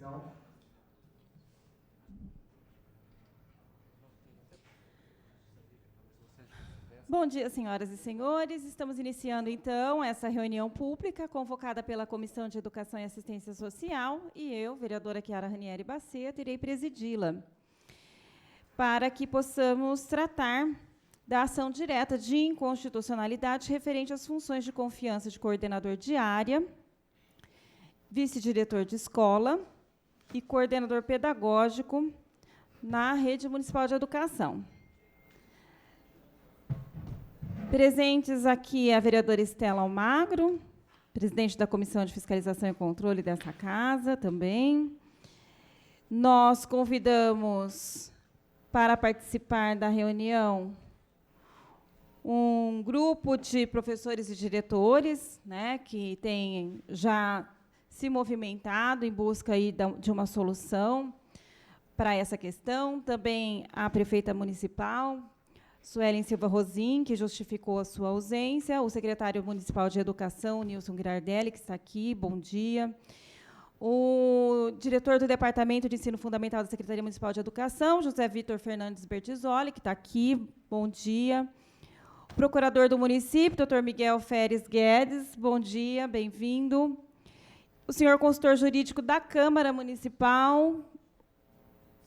Então, bom dia, senhoras e senhores. Estamos iniciando, então, essa reunião pública convocada pela Comissão de Educação e Assistência Social e eu, vereadora Chiara Ranieri Basseta, irei presidi-la para que possamos tratar da ação direta de inconstitucionalidade referente às funções de confiança de coordenador de área, vice-diretor de escola e coordenador pedagógico na Rede Municipal de Educação. Presentes aqui a vereadora Estela Almagro, presidente da Comissão de Fiscalização e Controle dessa casa também. Nós convidamos para participar da reunião um grupo de professores e diretores, né, que tem já se movimentado em busca aí de uma solução para essa questão. Também a prefeita municipal, Suelen Silva Rosim, que justificou a sua ausência, o secretário municipal de Educação, Nilson Girardelli, que está aqui, bom dia. O diretor do Departamento de Ensino Fundamental da Secretaria Municipal de Educação, José Vitor Fernandes Bertizoli, que está aqui, bom dia. O procurador do município, doutor Miguel Feres Guedes, bom dia, bem-vindo. O senhor consultor jurídico da Câmara Municipal,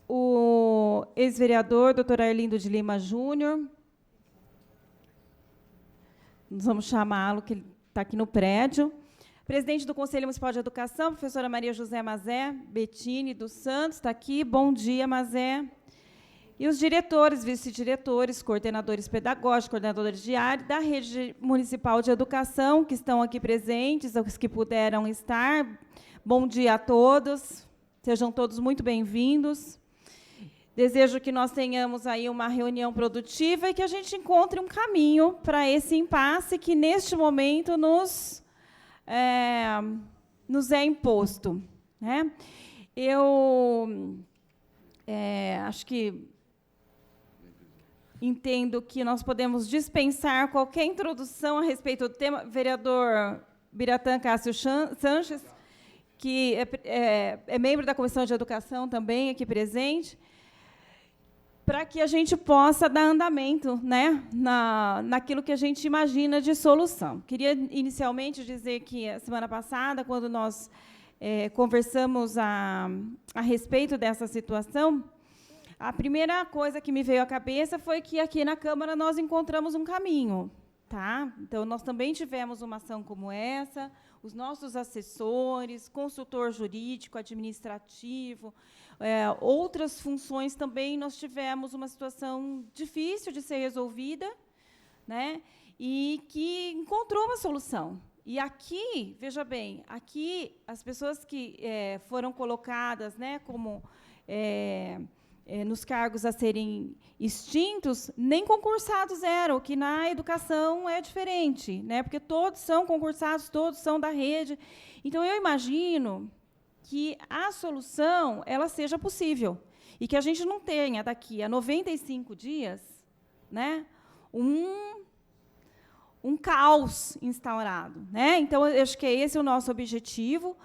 o ex-vereador, doutor Arlindo de Lima Júnior. Nós vamos chamá-lo, que ele está aqui no prédio. Presidente do Conselho Municipal de Educação, professora Maria José Mazé Bettini dos Santos, está aqui. Bom dia, Mazé. E os diretores, vice-diretores, coordenadores pedagógicos, coordenadores de área da Rede Municipal de Educação, que estão aqui presentes, os que puderam estar. Bom dia a todos. Sejam todos muito bem-vindos. Desejo que nós tenhamos aí uma reunião produtiva e que a gente encontre um caminho para esse impasse que, neste momento, nos é imposto, né? Eu acho que entendo que nós podemos dispensar qualquer introdução a respeito do tema. Vereador Biratã Cássio Sanches, que é membro da Comissão de Educação também, aqui presente, para que a gente possa dar andamento, né, naquilo que a gente imagina de solução. Queria, inicialmente, dizer que, a semana passada, quando nós conversamos a respeito dessa situação, a primeira coisa que me veio à cabeça foi que, aqui na Câmara, nós encontramos um caminho. Tá? Então, nós também tivemos uma ação como essa, os nossos assessores, consultor jurídico, administrativo, outras funções também, nós tivemos uma situação difícil de ser resolvida, né, e que encontrou uma solução. E aqui, veja bem, aqui as pessoas que foram colocadas, né, como nos cargos a serem extintos, nem concursados eram, que na educação é diferente, né, porque todos são concursados, todos são da rede. Então, eu imagino que a solução ela seja possível e que a gente não tenha, daqui a 95 dias, né, um caos instaurado, né? Então, eu acho que esse é o nosso objetivo.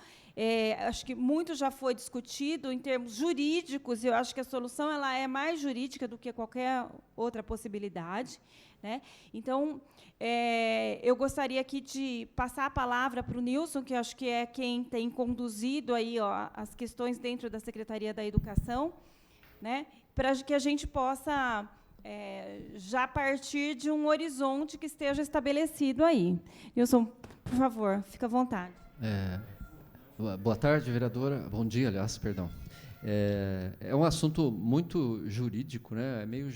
Acho que muito já foi discutido em termos jurídicos, e eu acho que a solução ela é mais jurídica do que qualquer outra possibilidade, né? Então, eu gostaria aqui de passar a palavra para o Nilson, que eu acho que é quem tem conduzido aí, as questões dentro da Secretaria da Educação, né, para que a gente possa já partir de um horizonte que esteja estabelecido aí. Nilson, por favor, fica à vontade. Boa tarde, vereadora. Bom dia, aliás, perdão. É um assunto muito jurídico, né? É meio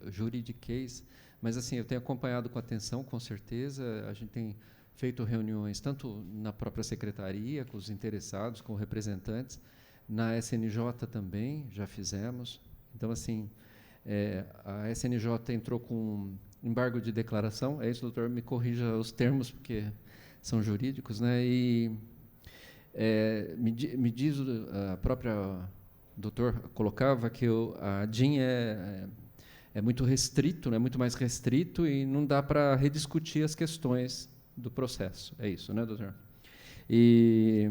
juridiquês, mas assim, eu tenho acompanhado com atenção, com certeza. A gente tem feito reuniões tanto na própria secretaria, com os interessados, com representantes, na SNJ também, já fizemos. Então, assim, a SNJ entrou com embargo de declaração, é isso, doutor? Me corrija os termos, porque são jurídicos, né? E me diz, a própria doutor colocava que a DIN é muito restrito, né, muito mais restrito, e não dá para rediscutir as questões do processo. É isso, né, doutor? E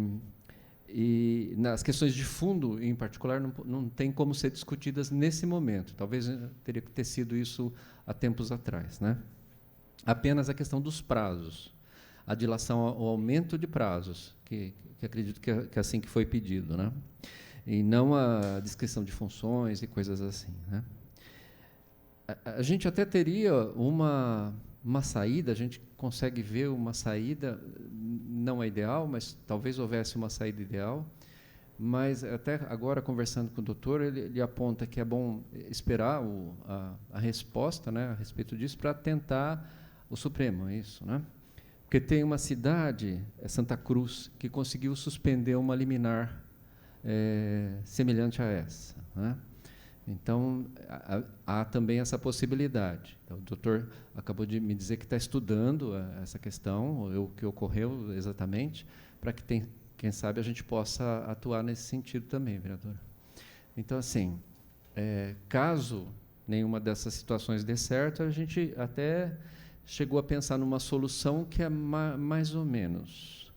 nas questões de fundo, em particular, não tem como ser discutidas nesse momento. Talvez teria que ter sido isso há tempos atrás, né? Apenas a questão dos prazos, a dilação, o aumento de prazos, que acredito que é assim que foi pedido, né? E não a descrição de funções e coisas assim, né? A gente até teria uma saída, a gente consegue ver uma saída, não é ideal, mas talvez houvesse uma saída ideal, mas até agora, conversando com o doutor, ele aponta que é bom esperar a resposta, né, a respeito disso, para tentar o Supremo, é isso, né? Porque tem uma cidade, Santa Cruz, que conseguiu suspender uma liminar semelhante a essa, né? Então, há também essa possibilidade. Então, o doutor acabou de me dizer que está estudando essa questão, o que ocorreu exatamente, para que, quem sabe, a gente possa atuar nesse sentido também, vereadora. Então, assim, caso nenhuma dessas situações dê certo, a gente até chegou a pensar numa solução que é mais ou menos,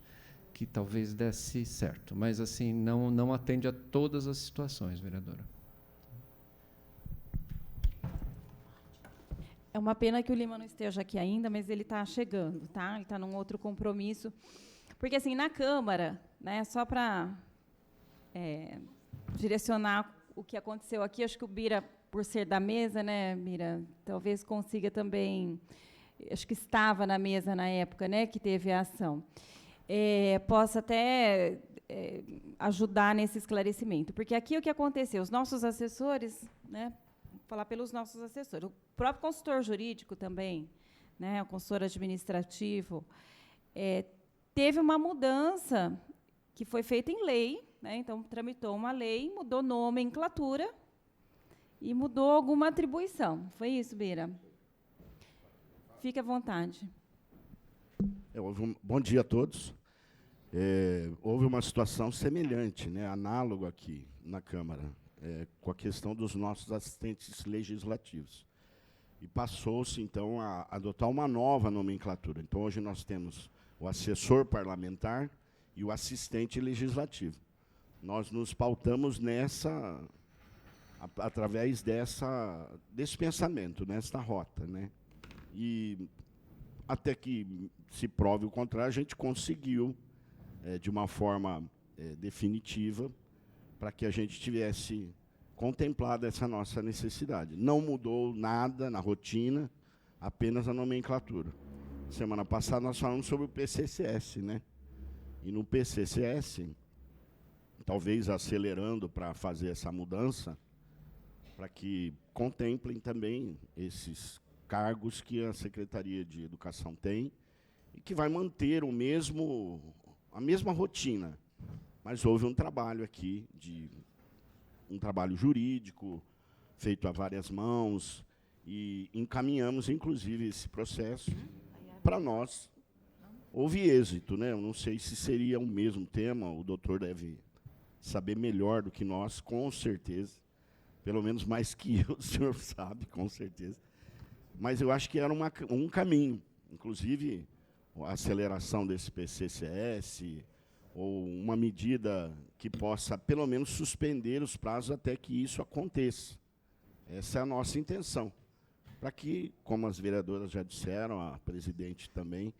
que talvez desse certo, mas, assim, não atende a todas as situações, vereadora. É uma pena que o Lima não esteja aqui ainda, mas ele está chegando, tá? Ele está num outro compromisso. Porque, assim, na Câmara, né, só para direcionar o que aconteceu aqui, acho que o Bira, por ser da mesa, né, Bira, talvez consiga também, acho que estava na mesa na época, né, que teve a ação, possa até ajudar nesse esclarecimento. Porque aqui o que aconteceu, os nossos assessores, né, falar pelos nossos assessores. O próprio consultor jurídico também, né, o consultor administrativo, teve uma mudança que foi feita em lei, né, então tramitou uma lei, mudou nomenclatura e mudou alguma atribuição. Foi isso, Bira? Fique à vontade. Bom dia a todos. Houve uma situação semelhante, né, análoga aqui na Câmara, com a questão dos nossos assistentes legislativos. E passou-se, então, a adotar uma nova nomenclatura. Então, hoje nós temos o assessor parlamentar e o assistente legislativo. Nós nos pautamos através desse pensamento, nessa rota, né? E até que se prove o contrário, a gente conseguiu, de uma forma definitiva, para que a gente tivesse contemplado essa nossa necessidade. Não mudou nada na rotina, apenas a nomenclatura. Semana passada nós falamos sobre o PCCS, né? E no PCCS, talvez acelerando para fazer essa mudança, para que contemplem também esses cargos que a Secretaria de Educação tem e que vai manter a mesma rotina. Mas houve um trabalho aqui, um trabalho jurídico, feito a várias mãos, e encaminhamos, inclusive, esse processo para nós. Houve êxito, né? Eu não sei se seria o mesmo tema, o doutor deve saber melhor do que nós, com certeza. Pelo menos mais que eu, o senhor sabe, com certeza. Mas eu acho que era um caminho, inclusive a aceleração desse PCCS, ou uma medida que possa, pelo menos, suspender os prazos até que isso aconteça. Essa é a nossa intenção. Para que, como as vereadoras já disseram, a presidente também,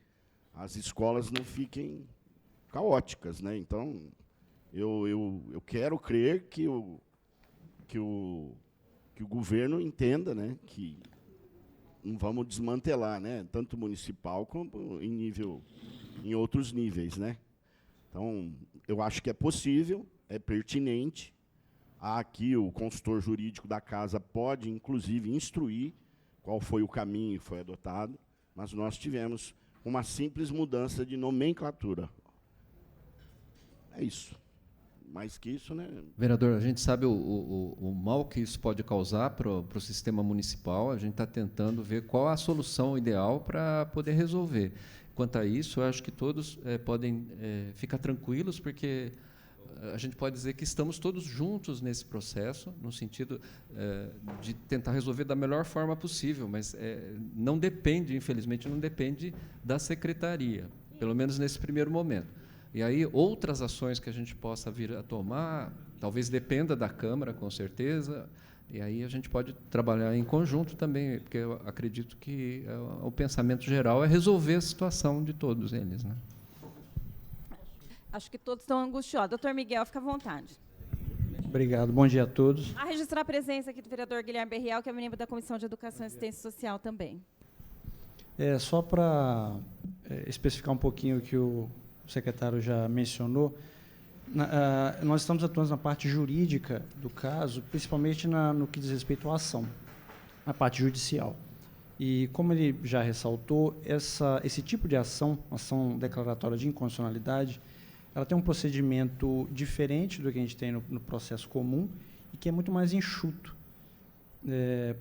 as escolas não fiquem caóticas, né? Então, eu quero crer que o governo entenda, né, que não vamos desmantelar, né, tanto municipal como em outros níveis, né? Então, eu acho que é possível, é pertinente. Aqui o consultor jurídico da casa pode, inclusive, instruir qual foi o caminho que foi adotado, mas nós tivemos uma simples mudança de nomenclatura. É isso. Mais que isso, né? Vereador, a gente sabe o mal que isso pode causar para o sistema municipal. A gente está tentando ver qual a solução ideal para poder resolver. Quanto a isso, eu acho que todos podem ficar tranquilos, porque a gente pode dizer que estamos todos juntos nesse processo, no sentido de tentar resolver da melhor forma possível, mas não depende, infelizmente, não depende da secretaria, pelo menos nesse primeiro momento. E aí, outras ações que a gente possa vir a tomar, talvez dependa da Câmara, com certeza, e aí a gente pode trabalhar em conjunto também, porque eu acredito que o pensamento geral é resolver a situação de todos eles, né? Acho que todos estão angustiosos. Doutor Miguel, fica à vontade. Obrigado. Bom dia a todos. A registrar a presença aqui do vereador Guilherme Berriel, que é membro da Comissão de Educação e Assistência Social também. Só para especificar um pouquinho o que o secretário já mencionou, nós estamos atuando na parte jurídica do caso, principalmente no que diz respeito à ação, na parte judicial. E, como ele já ressaltou, esse tipo de ação declaratória de inconstitucionalidade, ela tem um procedimento diferente do que a gente tem no processo comum e que é muito mais enxuto.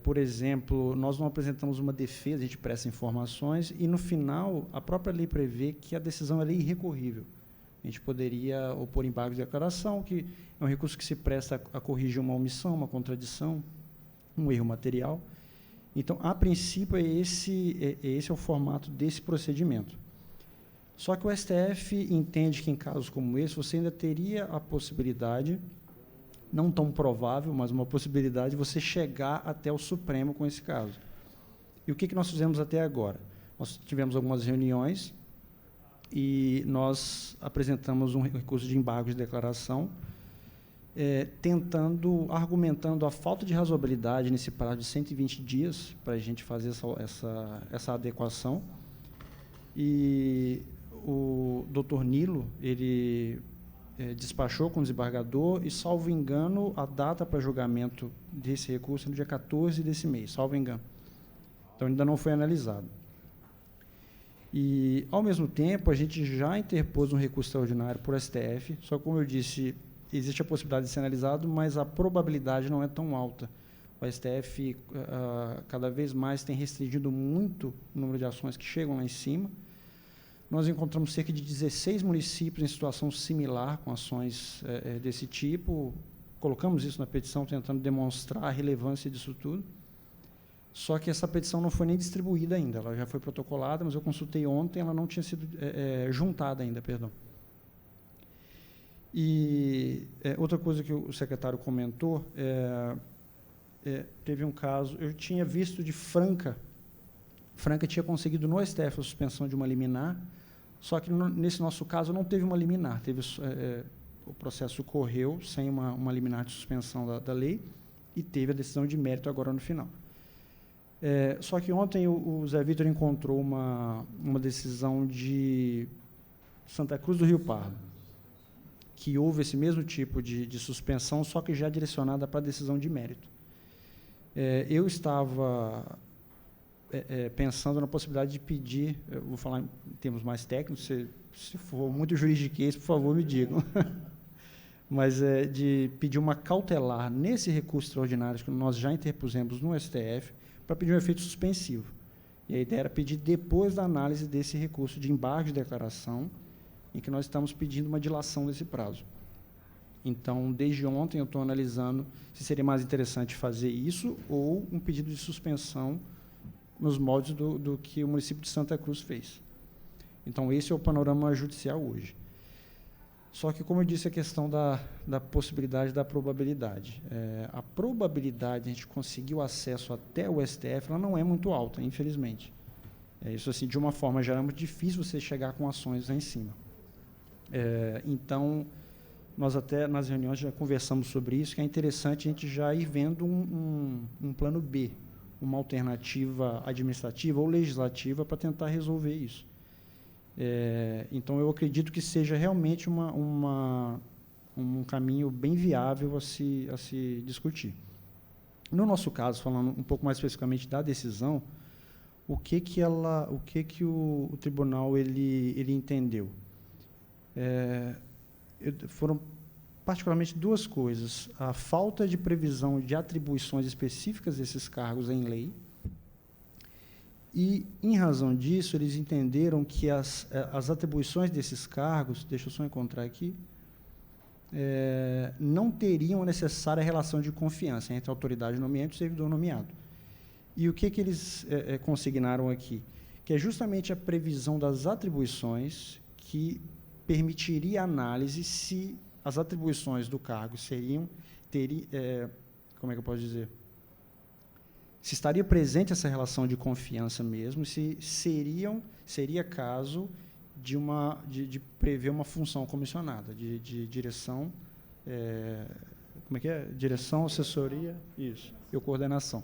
Por exemplo, nós não apresentamos uma defesa, a gente presta informações e, no final, a própria lei prevê que a decisão é irrecorrível. A gente poderia opor embargo de declaração, que é um recurso que se presta a corrigir uma omissão, uma contradição, um erro material. Então, a princípio, esse é o formato desse procedimento. Só que o STF entende que, em casos como esse, você ainda teria a possibilidade, não tão provável, mas uma possibilidade de você chegar até o Supremo com esse caso. E o que nós fizemos até agora? Nós tivemos algumas reuniões e nós apresentamos um recurso de embargo de declaração, argumentando a falta de razoabilidade nesse prazo de 120 dias para a gente fazer essa adequação. E o doutor Nilo, ele despachou com o desembargador e, salvo engano, a data para julgamento desse recurso é no dia 14 desse mês, salvo engano. Então, ainda não foi analisado. E, ao mesmo tempo, a gente já interpôs um recurso extraordinário por STF, só que, como eu disse, existe a possibilidade de ser analisado, mas a probabilidade não é tão alta. O STF cada vez mais tem restringido muito o número de ações que chegam lá em cima. Nós encontramos cerca de 16 municípios em situação similar com ações desse tipo. Colocamos isso na petição, tentando demonstrar a relevância disso tudo. Só que essa petição não foi nem distribuída ainda. Ela já foi protocolada, mas eu consultei ontem, ela não tinha sido juntada ainda, perdão. E outra coisa que o secretário comentou, teve um caso, eu tinha visto de Franca. Franca tinha conseguido no STF a suspensão de uma liminar, só que nesse nosso caso não teve uma liminar, o processo correu sem uma liminar de suspensão da lei e teve a decisão de mérito agora no final. Só que ontem o Zé Vitor encontrou uma decisão de Santa Cruz do Rio Pardo, que houve esse mesmo tipo de suspensão, só que já direcionada para a decisão de mérito. Eu estava pensando na possibilidade de pedir, eu vou falar em termos mais técnicos, se for muito juridiquês, por favor, me digam, mas de pedir uma cautelar nesse recurso extraordinário que nós já interpusemos no STF, para pedir um efeito suspensivo. E a ideia era pedir depois da análise desse recurso de embargo de declaração, em que nós estamos pedindo uma dilação desse prazo. Então, desde ontem, eu estou analisando se seria mais interessante fazer isso ou um pedido de suspensão nos moldes do que o município de Santa Cruz fez. Então, esse é o panorama judicial hoje. Só que, como eu disse, a questão da possibilidade da probabilidade. A probabilidade de a gente conseguir o acesso até o STF, ela não é muito alta, infelizmente. Isso, assim, de uma forma geral, é muito difícil você chegar com ações lá em cima. Então, nós até nas reuniões já conversamos sobre isso, que é interessante a gente já ir vendo um plano B, uma alternativa administrativa ou legislativa para tentar resolver isso. Então, eu acredito que seja realmente um caminho bem viável a se discutir. No nosso caso, falando um pouco mais especificamente da decisão, o que o tribunal ele entendeu? Foram particularmente duas coisas: a falta de previsão de atribuições específicas desses cargos em lei, e, em razão disso, eles entenderam que as atribuições desses cargos, deixa eu só encontrar aqui, não teriam a necessária relação de confiança entre a autoridade nomeante e o servidor nomeado. E o que eles consignaram aqui? Que é justamente a previsão das atribuições que permitiria análise se as atribuições do cargo como é que eu posso dizer? Se estaria presente essa relação de confiança mesmo, se seria caso de prever uma função comissionada, de direção, como é que é? Direção, assessoria, isso, e coordenação.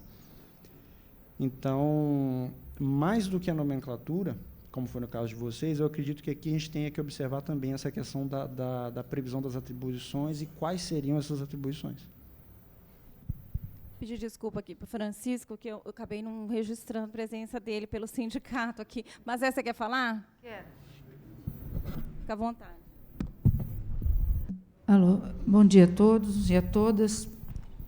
Então, mais do que a nomenclatura, como foi no caso de vocês, eu acredito que aqui a gente tenha que observar também essa questão da previsão das atribuições e quais seriam essas atribuições. Pedir desculpa aqui para o Francisco, que eu acabei não registrando a presença dele pelo sindicato aqui. Mas essa quer falar? Quero. Fica à vontade. Alô, bom dia a todos e a todas.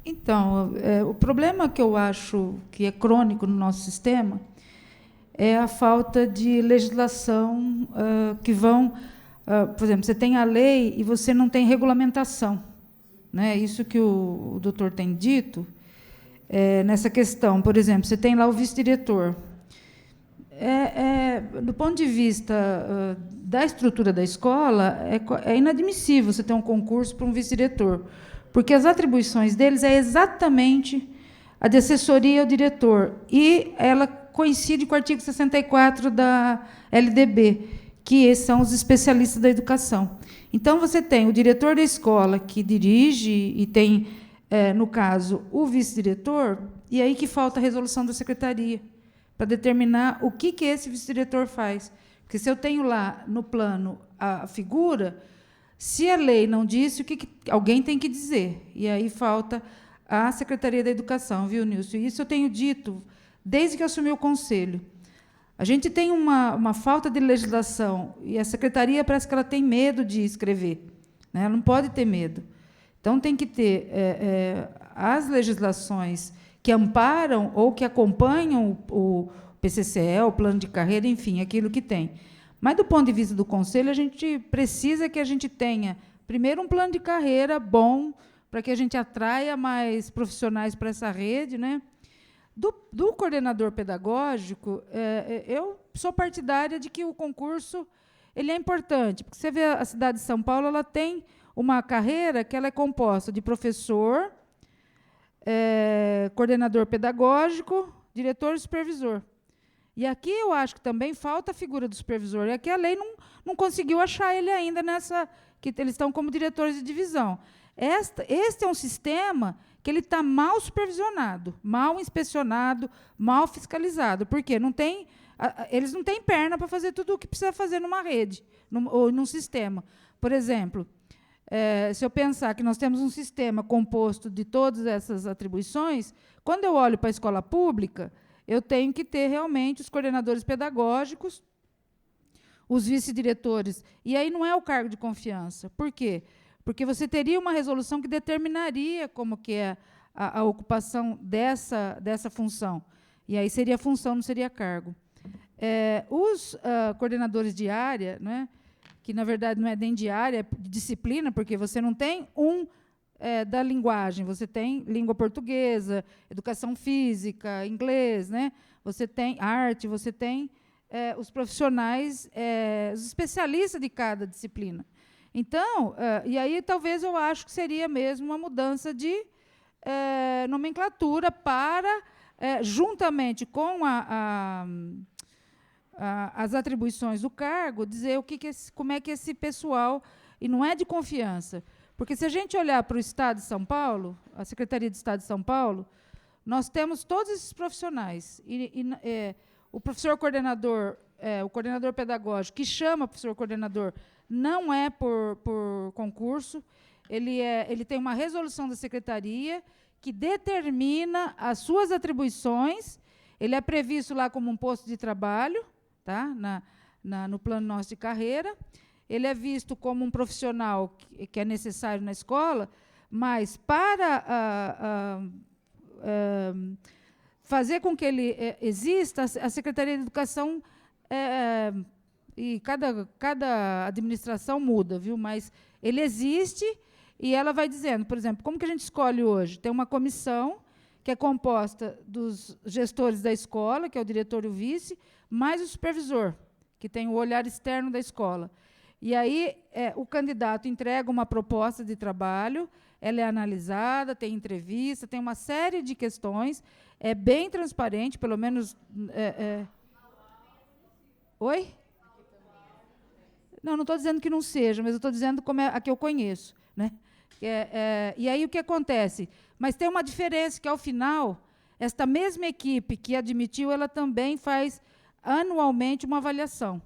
Então, o problema que eu acho que é crônico no nosso sistema é a falta de legislação que vão... por exemplo, você tem a lei e você não tem regulamentação. Né? Isso que o doutor tem dito, nessa questão. Por exemplo, você tem lá o vice-diretor. Do ponto de vista da estrutura da escola, é inadmissível você ter um concurso para um vice-diretor, porque as atribuições deles é exatamente a de assessoria ao diretor, e ela coincide com o artigo 64 da LDB, que são os especialistas da educação. Então, você tem o diretor da escola, que dirige, e tem, no caso, o vice-diretor, e aí que falta a resolução da secretaria, para determinar o que esse vice-diretor faz. Porque, se eu tenho lá no plano a figura, se a lei não disse, o que alguém tem que dizer. E aí falta a Secretaria da Educação, viu, Nilson? Isso eu tenho dito desde que eu assumi o Conselho. A gente tem uma falta de legislação, e a Secretaria parece que ela tem medo de escrever. Né? Ela não pode ter medo. Então, tem que ter as legislações que amparam ou que acompanham o PCCE, o plano de carreira, enfim, aquilo que tem. Mas, do ponto de vista do Conselho, a gente precisa que a gente tenha, primeiro, um plano de carreira bom, para que a gente atraia mais profissionais para essa rede. Né? Do coordenador pedagógico, eu sou partidária de que o concurso ele é importante, porque você vê a cidade de São Paulo, ela tem uma carreira que ela é composta de professor, coordenador pedagógico, diretor e supervisor. E aqui eu acho que também falta a figura do supervisor. E aqui a lei não conseguiu achar ele ainda nessa, que eles estão como diretores de divisão. Este é um sistema que ele está mal supervisionado, mal inspecionado, mal fiscalizado. Por quê? Eles não têm perna para fazer tudo o que precisa fazer numa rede, ou num sistema. Por exemplo, se eu pensar que nós temos um sistema composto de todas essas atribuições, quando eu olho para a escola pública, eu tenho que ter realmente os coordenadores pedagógicos, os vice-diretores. E aí não é o cargo de confiança. Por quê? Porque você teria uma resolução que determinaria como que é a ocupação dessa função. E aí seria função, não seria cargo. Os coordenadores de área, né, que, na verdade, não é nem de área, é de disciplina, porque você não tem da linguagem, você tem língua portuguesa, educação física, inglês, né? Você tem arte, você tem os profissionais, os especialistas de cada disciplina. Então, e aí talvez eu acho que seria mesmo uma mudança de nomenclatura para, juntamente com as atribuições do cargo, dizer como é que esse pessoal, e não é de confiança. Porque, se a gente olhar para o Estado de São Paulo, a Secretaria de Estado de São Paulo, nós temos todos esses profissionais. O professor coordenador, o coordenador pedagógico, que chama professor coordenador, não é por concurso, ele tem uma resolução da Secretaria que determina as suas atribuições, ele é previsto lá como um posto de trabalho, tá? No plano nosso de carreira. Ele é visto como um profissional que é necessário na escola, mas para fazer com que ele exista, a Secretaria de Educação, e cada administração muda, viu? Mas ele existe e ela vai dizendo, por exemplo, como que a gente escolhe hoje? Tem uma comissão que é composta dos gestores da escola, que é o diretor e o vice, mais o supervisor, que tem o olhar externo da escola. E aí o candidato entrega uma proposta de trabalho, ela é analisada, tem entrevista, tem uma série de questões, é bem transparente, pelo menos... Oi? Não estou dizendo que não seja, mas eu estou dizendo como é a que eu conheço, né? E aí o que acontece? Mas tem uma diferença, que ao final, esta mesma equipe que admitiu, ela também faz anualmente uma avaliação.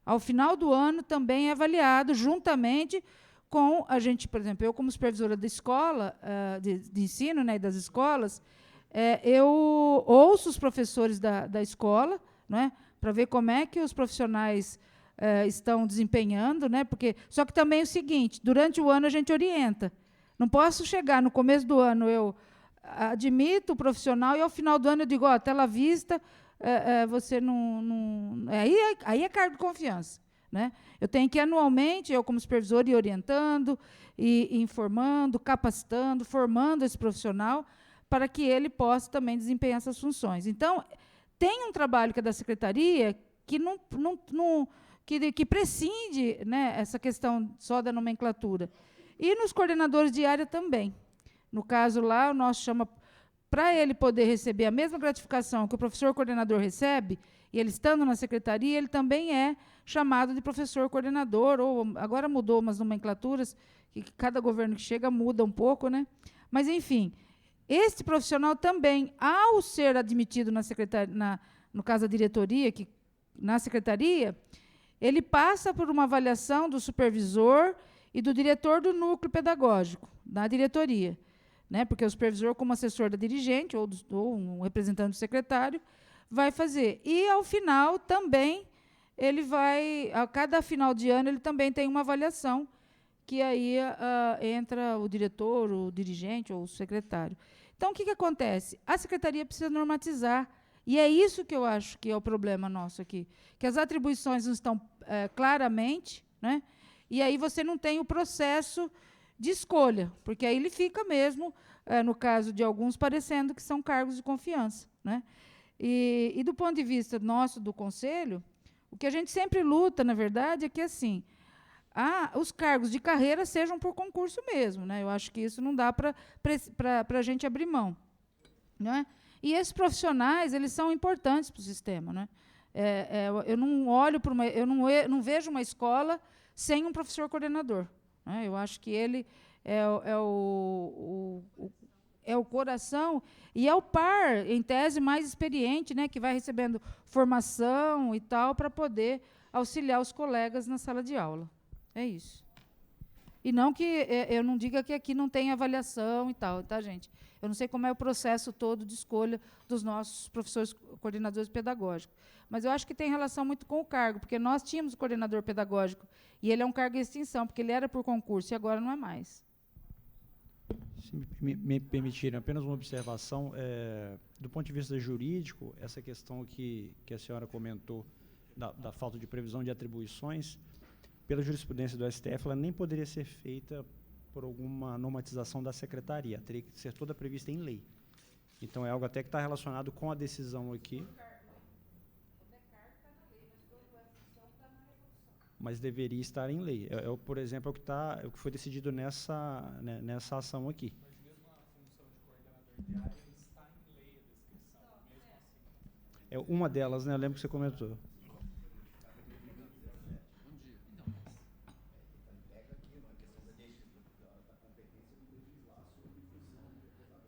Ao final do ano também é avaliado, juntamente com a gente, por exemplo, eu como supervisora da escola, de ensino, né, e das escolas, eu ouço os professores da escola, né, para ver como é que os profissionais estão desempenhando, né, porque, só que também é o seguinte, durante o ano a gente orienta. Não posso chegar no começo do ano, eu admito o profissional, e ao final do ano eu digo, até lá vista, você não aí é cargo de confiança, né? Eu tenho que, anualmente, eu como supervisor, ir orientando, e informando, capacitando, formando esse profissional, para que ele possa também desempenhar essas funções. Então, tem um trabalho que é da secretaria que prescinde, né, essa questão só da nomenclatura. E nos coordenadores de área também. No caso lá, o nosso chama... Para ele poder receber a mesma gratificação que o professor coordenador recebe, e ele estando na secretaria, ele também é chamado de professor coordenador, ou agora mudou umas nomenclaturas, que cada governo que chega muda um pouco, né? Mas, enfim, este profissional também, ao ser admitido na secretaria, no caso da diretoria, na secretaria, ele passa por uma avaliação do supervisor e do diretor do núcleo pedagógico, da diretoria. Né, porque o supervisor, como assessor da dirigente, ou um representante do secretário, vai fazer. E, ao final, também, ele vai, a cada final de ano, ele também tem uma avaliação, que aí entra o diretor, o dirigente, ou o secretário. Então, o que acontece? A secretaria precisa normatizar, e é isso que eu acho que é o problema nosso aqui, que as atribuições não estão claramente, né, e aí você não tem o processo de escolha, porque aí ele fica mesmo, no caso de alguns, parecendo que são cargos de confiança, né? E do ponto de vista nosso, do Conselho, o que a gente sempre luta, na verdade, é que assim, os cargos de carreira sejam por concurso mesmo, né? Eu acho que isso não dá para a gente abrir mão, né? E esses profissionais, eles são importantes para o sistema, né? Eu não olho para eu não vejo uma escola sem um professor coordenador. Eu acho que ele é o coração e é o par, em tese, mais experiente, né, que vai recebendo formação e tal, para poder auxiliar os colegas na sala de aula. É isso. E não que eu não diga que aqui não tem avaliação e tal, tá, gente? Eu não sei como é o processo todo de escolha dos nossos professores coordenadores pedagógicos, mas eu acho que tem relação muito com o cargo, porque nós tínhamos o coordenador pedagógico, e ele é um cargo em extinção, porque ele era por concurso, e agora não é mais. Se me permitirem apenas uma observação, do ponto de vista jurídico, essa questão que a senhora comentou, da falta de previsão de atribuições, pela jurisprudência do STF, ela nem poderia ser feita por alguma normatização da secretaria, teria que ser toda prevista em lei. Então, é algo até que está relacionado com a decisão aqui. Mas deveria estar em lei. Por exemplo, o que foi decidido nessa ação aqui. Mas mesmo a função de coordenador de área está em lei a descrição, mesmo assim. É uma delas, né? Eu lembro que você comentou.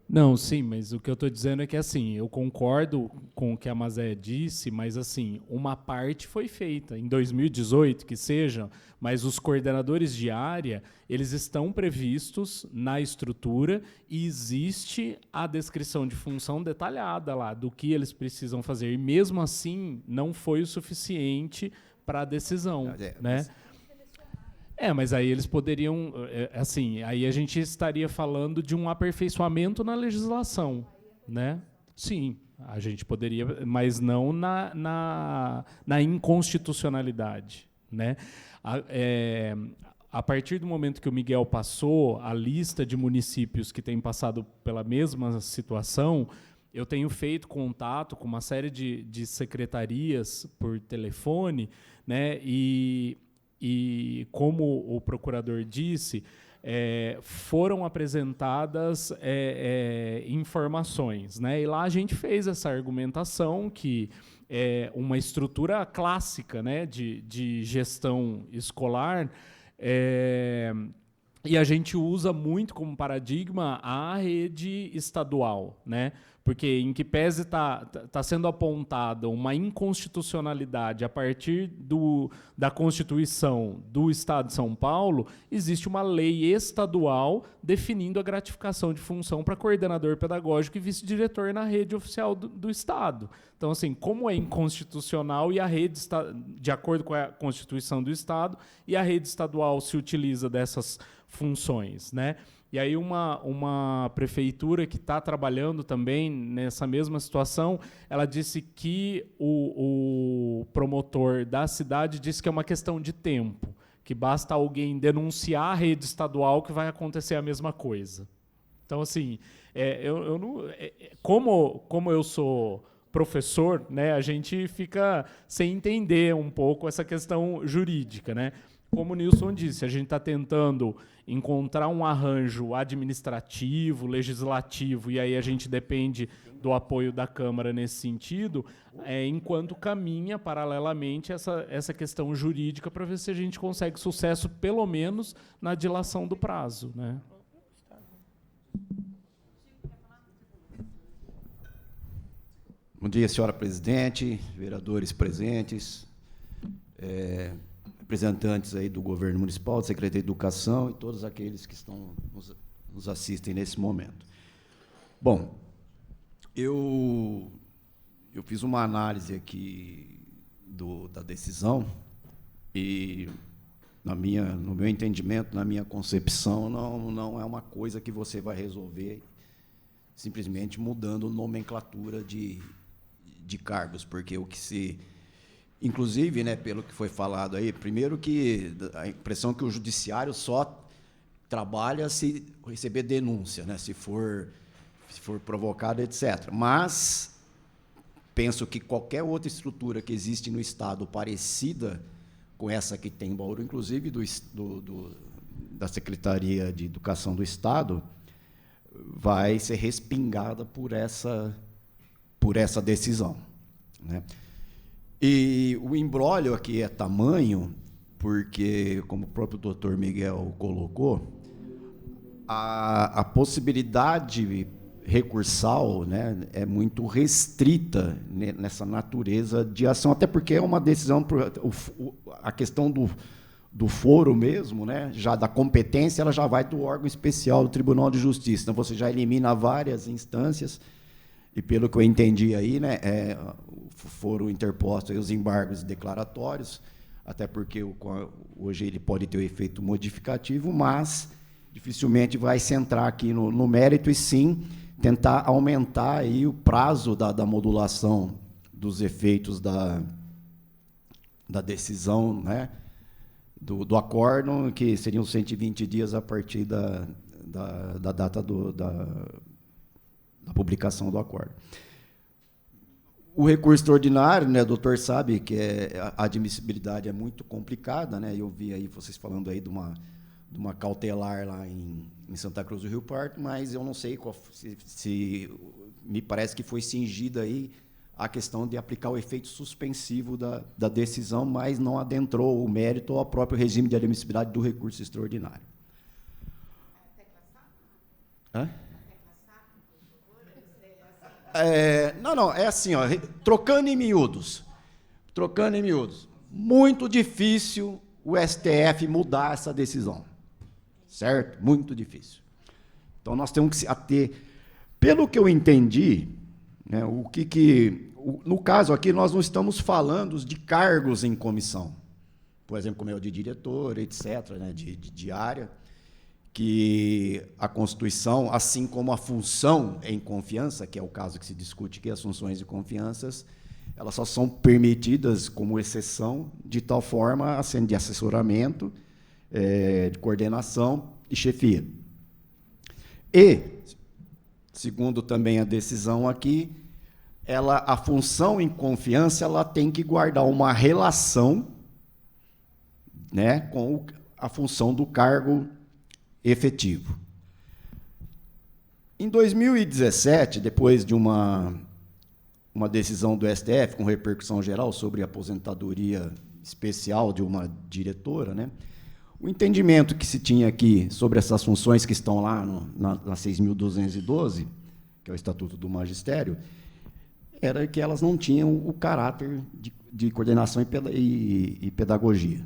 Não, sim, mas o que eu estou dizendo é que, assim, eu concordo com o que a Mazé disse, mas, assim, uma parte foi feita, em 2018, que seja, mas os coordenadores de área, eles estão previstos na estrutura e existe a descrição de função detalhada lá, do que eles precisam fazer, e mesmo assim, não foi o suficiente para a decisão, né? Mas aí eles poderiam, assim, aí a gente estaria falando de um aperfeiçoamento na legislação, né? Sim, a gente poderia, mas não na inconstitucionalidade, né? A partir do momento que o Miguel passou a lista de municípios que têm passado pela mesma situação, eu tenho feito contato com uma série de secretarias por telefone, né? e como o procurador disse, foram apresentadas informações, né? E lá a gente fez essa argumentação que é uma estrutura clássica, né, de gestão escolar, e a gente usa muito como paradigma a rede estadual, né? Porque, em que pese está sendo apontada uma inconstitucionalidade a partir da Constituição do Estado de São Paulo, existe uma lei estadual definindo a gratificação de função para coordenador pedagógico e vice-diretor na rede oficial do Estado. Então, assim, como é inconstitucional e a rede está, de acordo com a Constituição do Estado, e a rede estadual se utiliza dessas funções, né? E aí uma prefeitura que está trabalhando também nessa mesma situação, ela disse que o promotor da cidade disse que é uma questão de tempo, que basta alguém denunciar a rede estadual que vai acontecer a mesma coisa. Então, assim, eu não, como eu sou professor, né, a gente fica sem entender um pouco essa questão jurídica, né? Como o Nilson disse, a gente está tentando encontrar um arranjo administrativo, legislativo, e aí a gente depende do apoio da Câmara nesse sentido, enquanto caminha, paralelamente, essa questão jurídica para ver se a gente consegue sucesso, pelo menos, na dilação do prazo, né? Bom dia, senhora presidente, vereadores presentes, representantes aí do governo municipal, da Secretaria de Educação e todos aqueles que estão nos assistem nesse momento. Bom, eu fiz uma análise aqui da decisão e, no meu entendimento, na minha concepção, não é uma coisa que você vai resolver simplesmente mudando nomenclatura de cargos, porque o que se... Inclusive, né, pelo que foi falado aí, primeiro que a impressão que o judiciário só trabalha se receber denúncia, né, se for provocado, etc. Mas penso que qualquer outra estrutura que existe no Estado parecida com essa que tem em Bauru, inclusive da Secretaria de Educação do Estado, vai ser respingada por essa decisão, né? E o imbróglio aqui é tamanho, porque, como o próprio doutor Miguel colocou, a possibilidade recursal, né, é muito restrita nessa natureza de ação, até porque é uma decisão, a questão do foro mesmo, né, já da competência, ela já vai do órgão especial do Tribunal de Justiça. Então, você já elimina várias instâncias, e, pelo que eu entendi aí, né, foram interpostos aí os embargos declaratórios, até porque hoje ele pode ter o efeito modificativo, mas dificilmente vai se entrar aqui no mérito, e sim tentar aumentar aí o prazo da modulação dos efeitos da decisão, né, do acórdão, que seriam 120 dias a partir da data da publicação do acórdão. O recurso extraordinário, né, o doutor sabe que a admissibilidade é muito complicada, né? Eu vi aí vocês falando aí de uma cautelar lá em Santa Cruz do Rio Pardo, mas eu não sei se me parece que foi cingida aí a questão de aplicar o efeito suspensivo da decisão, mas não adentrou o mérito ou ao próprio regime de admissibilidade do recurso extraordinário. Hã? Não, é assim, ó, trocando em miúdos, muito difícil o STF mudar essa decisão, certo? Muito difícil. Então, nós temos que se ater. Pelo que eu entendi, né, no caso aqui, nós não estamos falando de cargos em comissão, por exemplo, como é o de diretor, etc., né, de área, que a Constituição, assim como a função em confiança, que é o caso que se discute aqui, as funções de confianças, elas só são permitidas como exceção, de tal forma, sendo de assessoramento, de coordenação e chefia. E, segundo também a decisão aqui, a função em confiança ela tem que guardar uma relação né, com a função do cargo efetivo. Em 2017, depois de uma decisão do STF com repercussão geral sobre a aposentadoria especial de uma diretora, né, o entendimento que se tinha aqui sobre essas funções que estão lá na 6.212, que é o Estatuto do Magistério, era que elas não tinham o caráter de coordenação e pedagogia,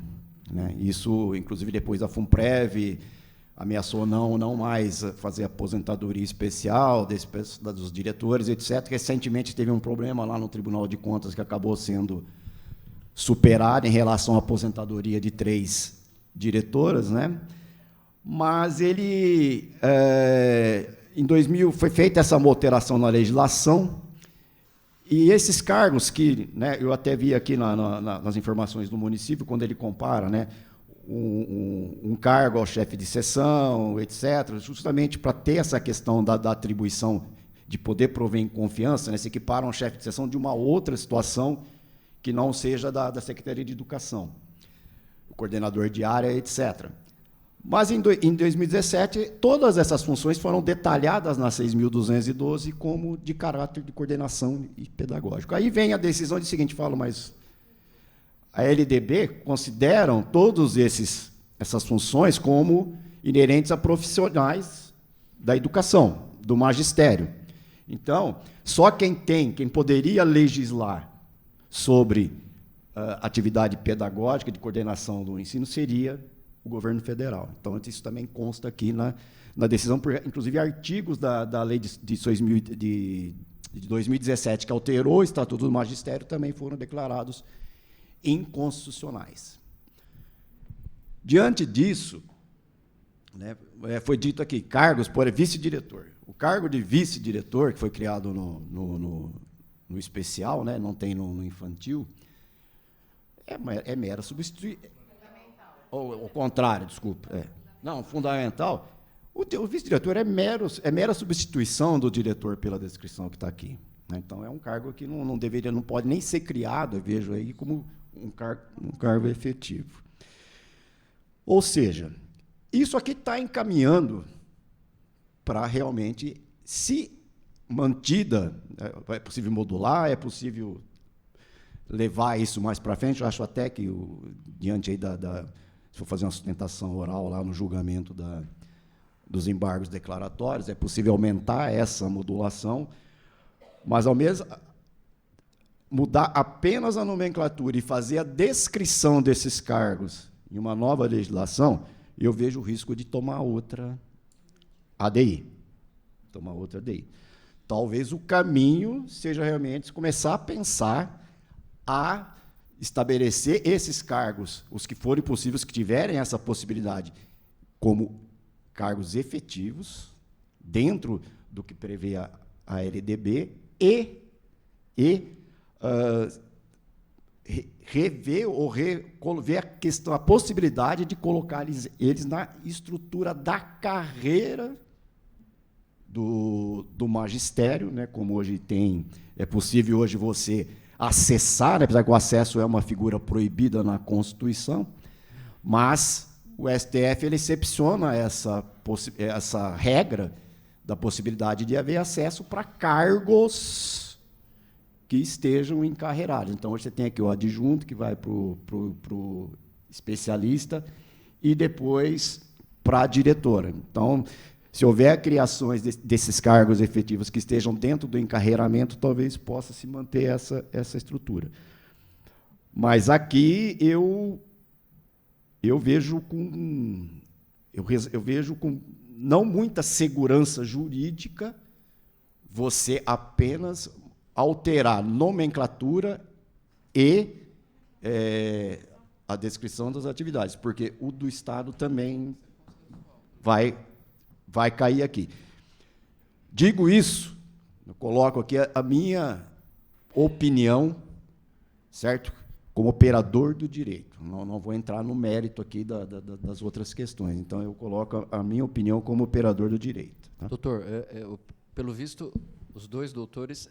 né? Isso, inclusive, depois a FUNPREV ameaçou não mais fazer aposentadoria especial dos diretores, etc. Recentemente teve um problema lá no Tribunal de Contas que acabou sendo superado em relação à aposentadoria de 3 diretoras, né? Mas ele, em 2000, foi feita essa alteração na legislação, e esses cargos que, né, eu até vi aqui nas informações do município, quando ele compara, né, um cargo ao chefe de seção, etc., justamente para ter essa questão da atribuição de poder prover em confiança, né, se equipara um chefe de seção de uma outra situação que não seja da Secretaria de Educação, o coordenador de área, etc. Mas, em 2017, todas essas funções foram detalhadas na 6.212 como de caráter de coordenação e pedagógico. Aí vem a decisão de seguinte, mas a LDB consideram todas essas funções como inerentes a profissionais da educação, do magistério. Então, só quem poderia legislar sobre atividade pedagógica de coordenação do ensino seria o governo federal. Então, isso também consta aqui na decisão, inclusive artigos da lei de 2017, que alterou o Estatuto do Magistério, também foram declarados inconstitucionais. Diante disso, né, foi dito aqui, cargos por vice-diretor. O cargo de vice-diretor, que foi criado no especial, né, não tem no infantil, é mera substituição. Ou o contrário, desculpa. Não, fundamental. O vice-diretor é mera substituição do diretor pela descrição que está aqui, né? Então, é um cargo que não pode nem ser criado, eu vejo aí como um cargo efetivo. Ou seja, isso aqui está encaminhando para realmente, se mantida, é possível modular, é possível levar isso mais para frente. Eu acho até que, diante aí se for fazer uma sustentação oral lá no julgamento dos embargos declaratórios, é possível aumentar essa modulação, mas, ao mesmo mudar apenas a nomenclatura e fazer a descrição desses cargos em uma nova legislação, eu vejo o risco de tomar outra ADI. Talvez o caminho seja realmente começar a pensar a estabelecer esses cargos, os que forem possíveis, que tiverem essa possibilidade, como cargos efetivos, dentro do que prevê a LDB, e rever ou ver a possibilidade de colocar eles na estrutura da carreira do magistério, né, como hoje é possível hoje você acessar, né, apesar que o acesso é uma figura proibida na Constituição, mas o STF ele excepciona essa regra da possibilidade de haver acesso para cargos que estejam encarreirados. Então, hoje você tem aqui o adjunto, que vai para o especialista, e depois para a diretora. Então, se houver criações desses cargos efetivos que estejam dentro do encarreiramento, talvez possa se manter essa estrutura. Mas aqui eu vejo com não muita segurança jurídica você apenas alterar nomenclatura e a descrição das atividades, porque o do Estado também vai cair aqui. Digo isso, eu coloco aqui a minha opinião, certo? Como operador do direito. Não vou entrar no mérito aqui das outras questões. Então, eu coloco a minha opinião como operador do direito. Tá? Doutor, pelo visto, os dois doutores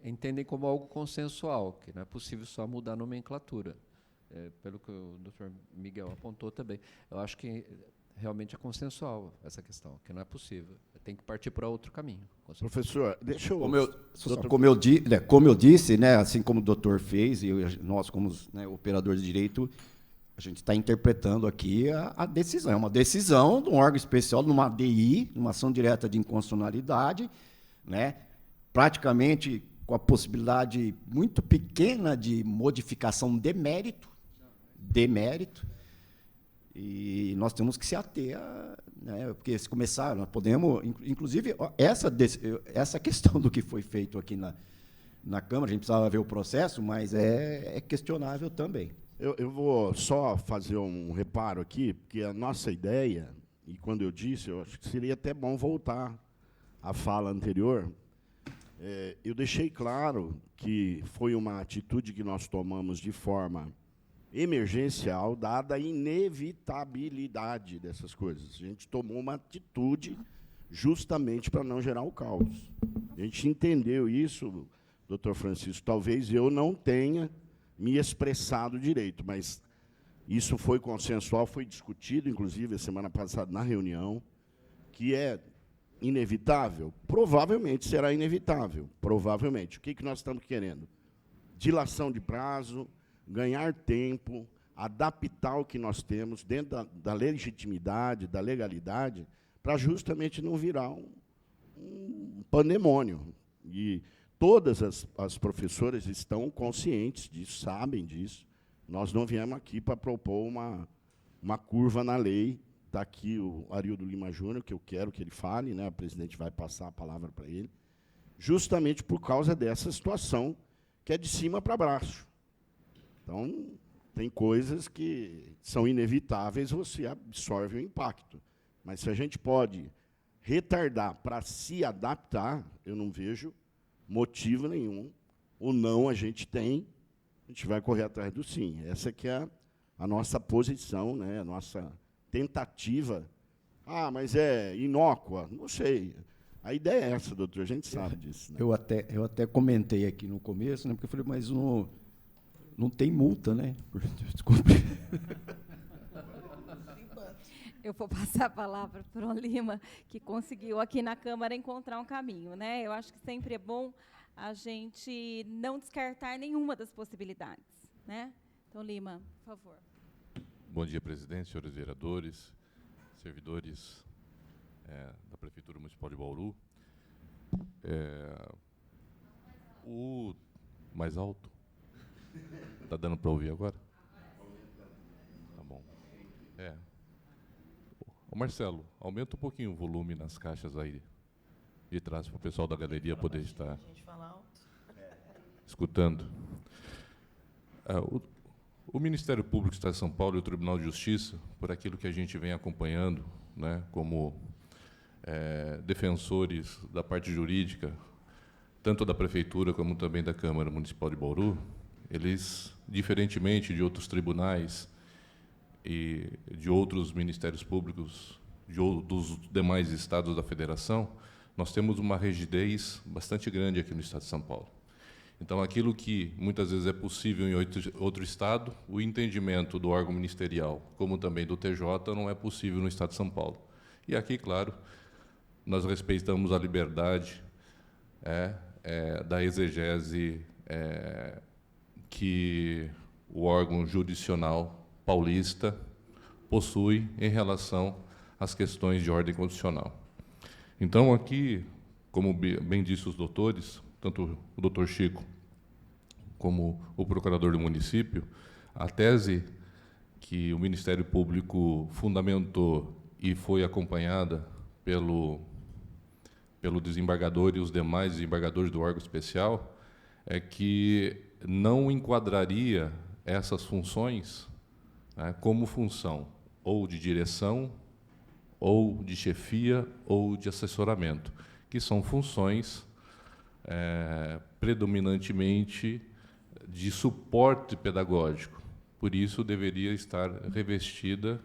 entendem como algo consensual, que não é possível só mudar a nomenclatura. pelo que o doutor Miguel apontou também, eu acho que realmente é consensual essa questão, que não é possível. Tem que partir para outro caminho. Professor, deixa eu... Como eu disse, né, assim como o doutor fez, e nós, como operadores de direito, a gente está interpretando aqui a decisão. É uma decisão de um órgão especial, numa DI, numa ação direta de inconstitucionalidade, né, praticamente com a possibilidade muito pequena de modificação de mérito, e nós temos que se ater a, né, porque se começar, nós podemos, inclusive, essa questão do que foi feito aqui na Câmara, a gente precisava ver o processo, mas é questionável também. Eu vou só fazer um reparo aqui, porque a nossa ideia, e quando eu disse, eu acho que seria até bom voltar à fala anterior, eu deixei claro que foi uma atitude que nós tomamos de forma emergencial, dada a inevitabilidade dessas coisas. A gente tomou uma atitude justamente para não gerar o caos. A gente entendeu isso, doutor Francisco. Talvez eu não tenha me expressado direito, mas isso foi consensual, foi discutido, inclusive, a semana passada, na reunião, que é inevitável? Provavelmente será inevitável, provavelmente. O que nós estamos querendo? Dilação de prazo, ganhar tempo, adaptar o que nós temos dentro da legitimidade, da legalidade, para justamente não virar um pandemônio. E todas as professoras estão conscientes disso, sabem disso. Nós não viemos aqui para propor uma curva na lei. Está aqui o Arildo Lima Júnior, que eu quero que ele fale, né? O presidente vai passar a palavra para ele, justamente por causa dessa situação que é de cima para baixo. Então, tem coisas que são inevitáveis, você absorve o impacto. Mas se a gente pode retardar para se adaptar, eu não vejo motivo nenhum. O não a gente tem, a gente vai correr atrás do sim. Essa que é a nossa posição, né? A nossa tentativa. Ah, mas é inócua? Não sei. A ideia é essa, doutor, a gente sabe disso. Né? Eu até comentei aqui no começo, né, porque eu falei, mas não tem multa, né? Desculpe. Eu vou passar a palavra para o Lima, que conseguiu aqui na Câmara encontrar um caminho, né? Eu acho que sempre é bom a gente não descartar nenhuma das possibilidades, né? Então, Lima, por favor. Bom dia, presidente, senhores vereadores, servidores da Prefeitura Municipal de Bauru. O mais alto? Está dando para ouvir agora? Tá bom. Ô Marcelo, aumenta um pouquinho o volume nas caixas aí de trás para o pessoal da galeria poder estar escutando. O Ministério Público do Estado de São Paulo e o Tribunal de Justiça, por aquilo que a gente vem acompanhando, né, como defensores da parte jurídica, tanto da Prefeitura como também da Câmara Municipal de Bauru, eles, diferentemente de outros tribunais e de outros ministérios públicos dos demais estados da federação, nós temos uma rigidez bastante grande aqui no Estado de São Paulo. Então, aquilo que muitas vezes é possível em outro estado, o entendimento do órgão ministerial, como também do TJ, não é possível no Estado de São Paulo. E aqui, claro, nós respeitamos a liberdade da exegese que o órgão jurisdicional paulista possui em relação às questões de ordem constitucional. Então, aqui, como bem disse os doutores, tanto o doutor Chico como o procurador do município, a tese que o Ministério Público fundamentou e foi acompanhada pelo desembargador e os demais desembargadores do órgão especial é que não enquadraria essas funções, né, como função ou de direção, ou de chefia, ou de assessoramento, que são funções predominantemente de suporte pedagógico. Por isso, deveria estar revestida,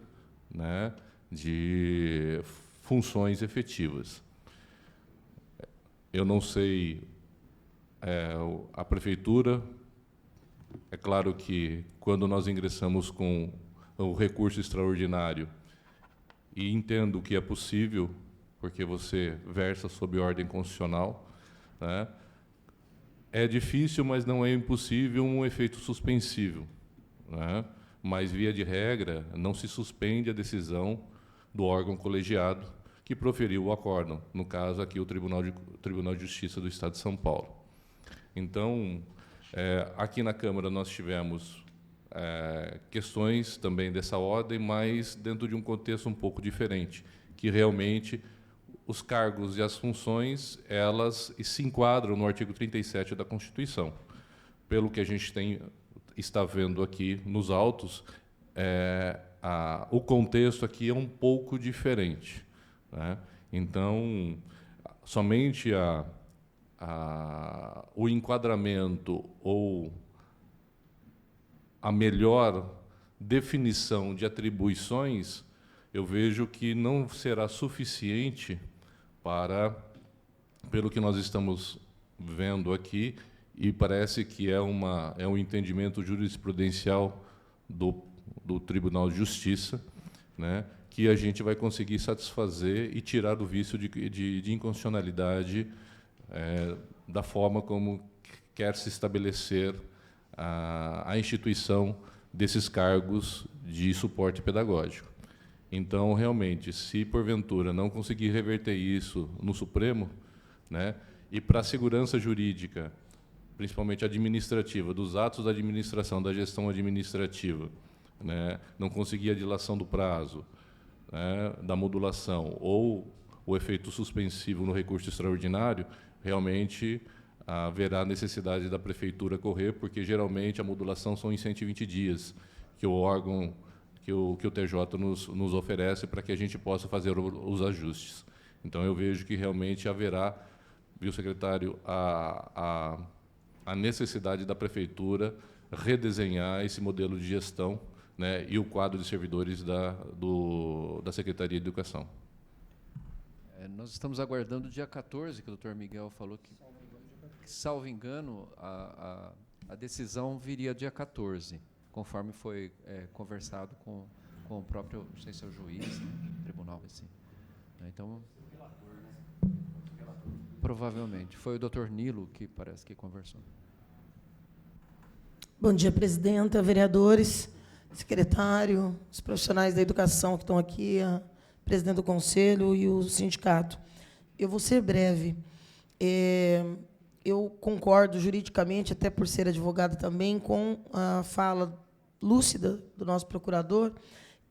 né, de funções efetivas. Eu não sei, a Prefeitura, É claro que, quando nós ingressamos com o recurso extraordinário, e entendo que é possível, porque você versa sob ordem constitucional, né, é difícil, mas não é impossível um efeito suspensivo, né? Mas, via de regra, não se suspende a decisão do órgão colegiado que proferiu o acórdão, no caso aqui o Tribunal de Justiça do Estado de São Paulo. Então, aqui na Câmara nós tivemos questões também dessa ordem, mas dentro de um contexto um pouco diferente, que realmente os cargos e as funções, elas se enquadram no artigo 37 da Constituição. Pelo que a gente está vendo aqui nos autos, o contexto aqui é um pouco diferente, né? Então, somente o enquadramento ou a melhor definição de atribuições, eu vejo que não será suficiente pelo que nós estamos vendo aqui, e parece que é um entendimento jurisprudencial do Tribunal de Justiça, né, que a gente vai conseguir satisfazer e tirar do vício de inconstitucionalidade da forma como quer se estabelecer a instituição desses cargos de suporte pedagógico. Então, realmente, se porventura não conseguir reverter isso no Supremo, né, e para a segurança jurídica, principalmente administrativa, dos atos da administração, da gestão administrativa, né, não conseguir a dilação do prazo, né, da modulação, ou o efeito suspensivo no recurso extraordinário, realmente haverá necessidade da Prefeitura correr, porque, geralmente, a modulação são em 120 dias, que o órgão, que o TJ nos oferece para que a gente possa fazer os ajustes. Então, eu vejo que realmente haverá, viu, secretário, a necessidade da Prefeitura redesenhar esse modelo de gestão, né, e o quadro de servidores da Secretaria de Educação. Nós estamos aguardando o dia 14, que o doutor Miguel falou que, salvo engano, a decisão viria dia 14, conforme foi conversado com o próprio, não sei se é o juiz, né, tribunal, assim. Então, provavelmente. Foi o doutor Nilo que parece que conversou. Bom dia, presidenta, vereadores, secretário, os profissionais da educação que estão aqui, a presidente do conselho e o sindicato. Eu vou ser breve. Eu concordo juridicamente, até por ser advogada também, com a fala lúcida do nosso procurador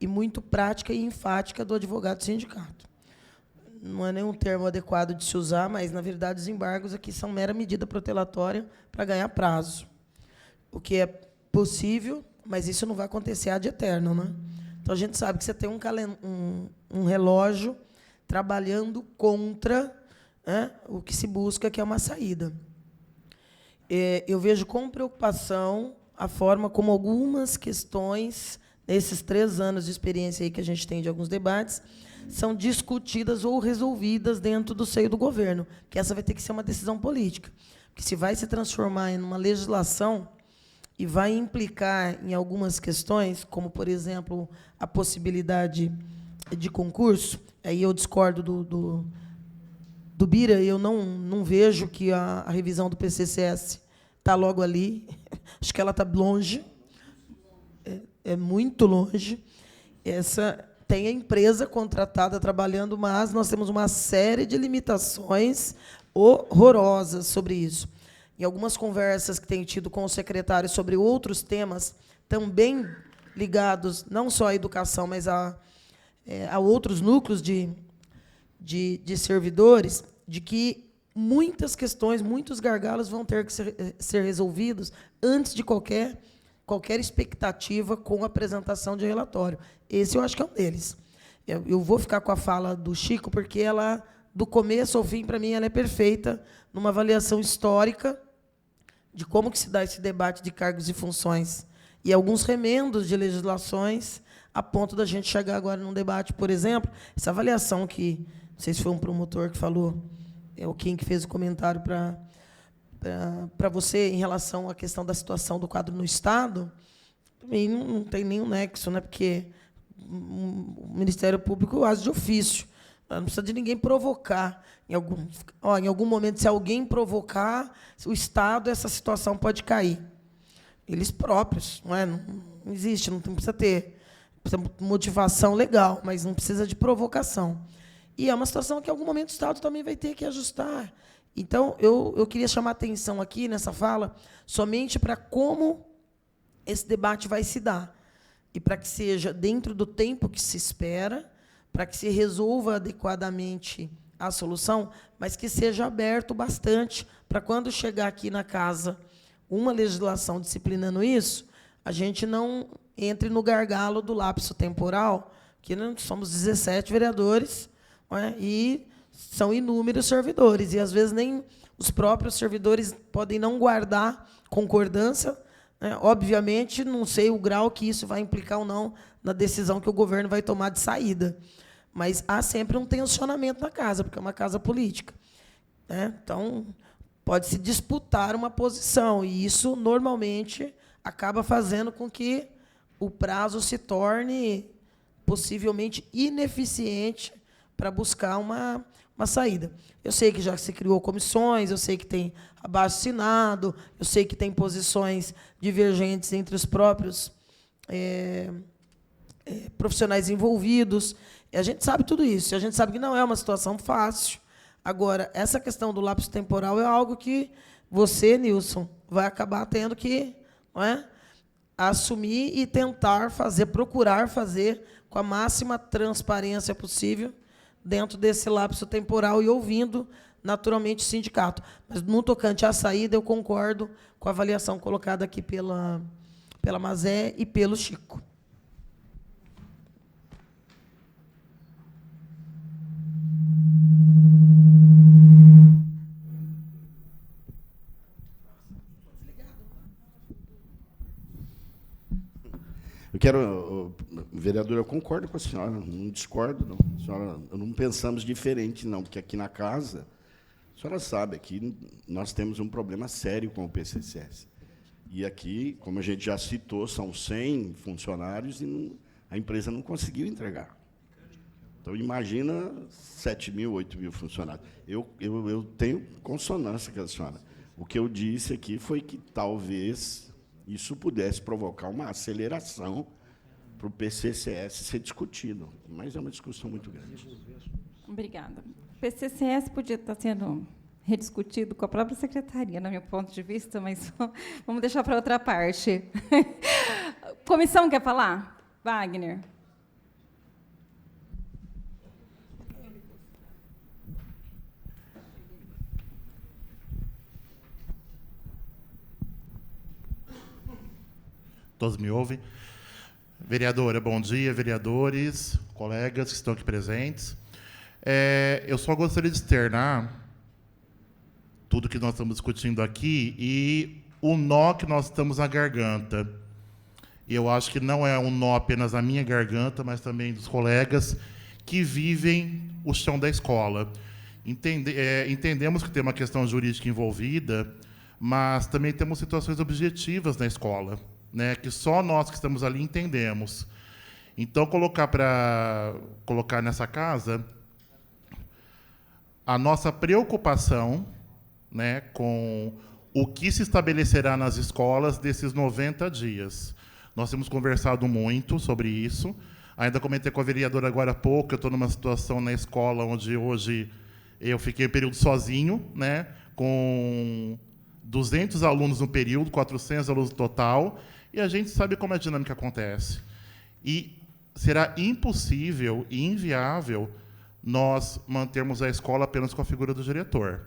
e muito prática e enfática do advogado do sindicato. Não é nenhum termo adequado de se usar, mas, na verdade, os embargos aqui são mera medida protelatória para ganhar prazo. O que é possível, mas isso não vai acontecer ad eterno, né? Então, a gente sabe que você tem um relógio trabalhando contra, né, o que se busca, que é uma saída. Eu vejo com preocupação a forma como algumas questões, nesses 3 anos de experiência aí que a gente tem de alguns debates, são discutidas ou resolvidas dentro do seio do governo, que essa vai ter que ser uma decisão política. Porque se vai se transformar em uma legislação e vai implicar em algumas questões, como, por exemplo, a possibilidade de concurso, aí eu discordo do Bira, eu não vejo que a revisão do PCCS está logo ali. Acho que ela está longe, é muito longe. Tem a empresa contratada trabalhando, mas nós temos uma série de limitações horrorosas sobre isso. Em algumas conversas que tenho tido com o secretário sobre outros temas, também ligados não só à educação, mas a outros núcleos de servidores, de que muitas questões, muitos gargalos vão ter que ser resolvidos antes de qualquer expectativa com a apresentação de relatório. Esse eu acho que é um deles. Eu vou ficar com a fala do Chico, porque ela, do começo ao fim, para mim, ela é perfeita, numa avaliação histórica de como que se dá esse debate de cargos e funções e alguns remendos de legislações, a ponto da gente chegar agora num debate, por exemplo, essa avaliação que, não sei se foi um promotor que falou, é o Kim que fez o comentário para você em relação à questão da situação do quadro no Estado, também não tem nenhum nexo, né? Porque o Ministério Público age de ofício. Não precisa de ninguém provocar. Em algum momento, se alguém provocar, o Estado, essa situação pode cair. Eles próprios. Não existe, não precisa ter motivação legal, mas não precisa de provocação. E é uma situação que, em algum momento, o Estado também vai ter que ajustar. Então, eu queria chamar a atenção aqui, nessa fala, somente para como esse debate vai se dar. E para que seja dentro do tempo que se espera, para que se resolva adequadamente a solução, mas que seja aberto bastante para, quando chegar aqui na casa uma legislação disciplinando isso, a gente não entre no gargalo do lapso temporal, que nós somos 17 vereadores, não é? E são inúmeros servidores, e, às vezes, nem os próprios servidores podem não guardar concordância. Obviamente, não sei o grau que isso vai implicar ou não na decisão que o governo vai tomar de saída, mas há sempre um tensionamento na casa, porque é uma casa política. Então, pode-se disputar uma posição, e isso, normalmente, acaba fazendo com que o prazo se torne possivelmente ineficiente para buscar uma saída. Eu sei que já se criou comissões, eu sei que tem abaixo-assinado, eu sei que tem posições divergentes entre os próprios profissionais envolvidos. E a gente sabe tudo isso, a gente sabe que não é uma situação fácil. Agora, essa questão do lapso temporal é algo que você, Nilson, vai acabar tendo que, não é, assumir e tentar fazer, procurar fazer com a máxima transparência possível dentro desse lapso temporal e ouvindo, naturalmente, o sindicato. Mas, no tocante à saída, eu concordo com a avaliação colocada aqui pela Mazé e pelo Chico. Eu quero, vereadora, eu concordo com a senhora, não discordo, não. A senhora, não pensamos diferente, não, porque aqui na casa, a senhora sabe, aqui nós temos um problema sério com o PCCS. E aqui, como a gente já citou, são 100 funcionários e a empresa não conseguiu entregar. Então, imagina 7 mil, 8 mil funcionários. Eu tenho consonância com a senhora. O que eu disse aqui foi que talvez isso pudesse provocar uma aceleração para o PCCS ser discutido. Mas é uma discussão muito grande. Obrigada. O PCCS podia estar sendo rediscutido com a própria secretaria, no meu ponto de vista, mas vamos deixar para outra parte. Comissão quer falar? Wagner. Todos me ouvem? Vereadora, bom dia, vereadores, colegas que estão aqui presentes. Eu só gostaria de externar tudo que nós estamos discutindo aqui e o nó que nós estamos na garganta. E eu acho que não é um nó apenas na minha garganta, mas também dos colegas que vivem o chão da escola. Entendemos que tem uma questão jurídica envolvida, mas também temos situações objetivas na escola, né, que só nós que estamos ali entendemos. Então, colocar nessa casa a nossa preocupação, né, com o que se estabelecerá nas escolas desses 90 dias. Nós temos conversado muito sobre isso. Ainda comentei com a vereadora agora há pouco, eu estou numa situação na escola onde hoje eu fiquei um período sozinho, né, com 200 alunos no período, 400 alunos no total, e a gente sabe como a dinâmica acontece. E será impossível e inviável nós mantermos a escola apenas com a figura do diretor.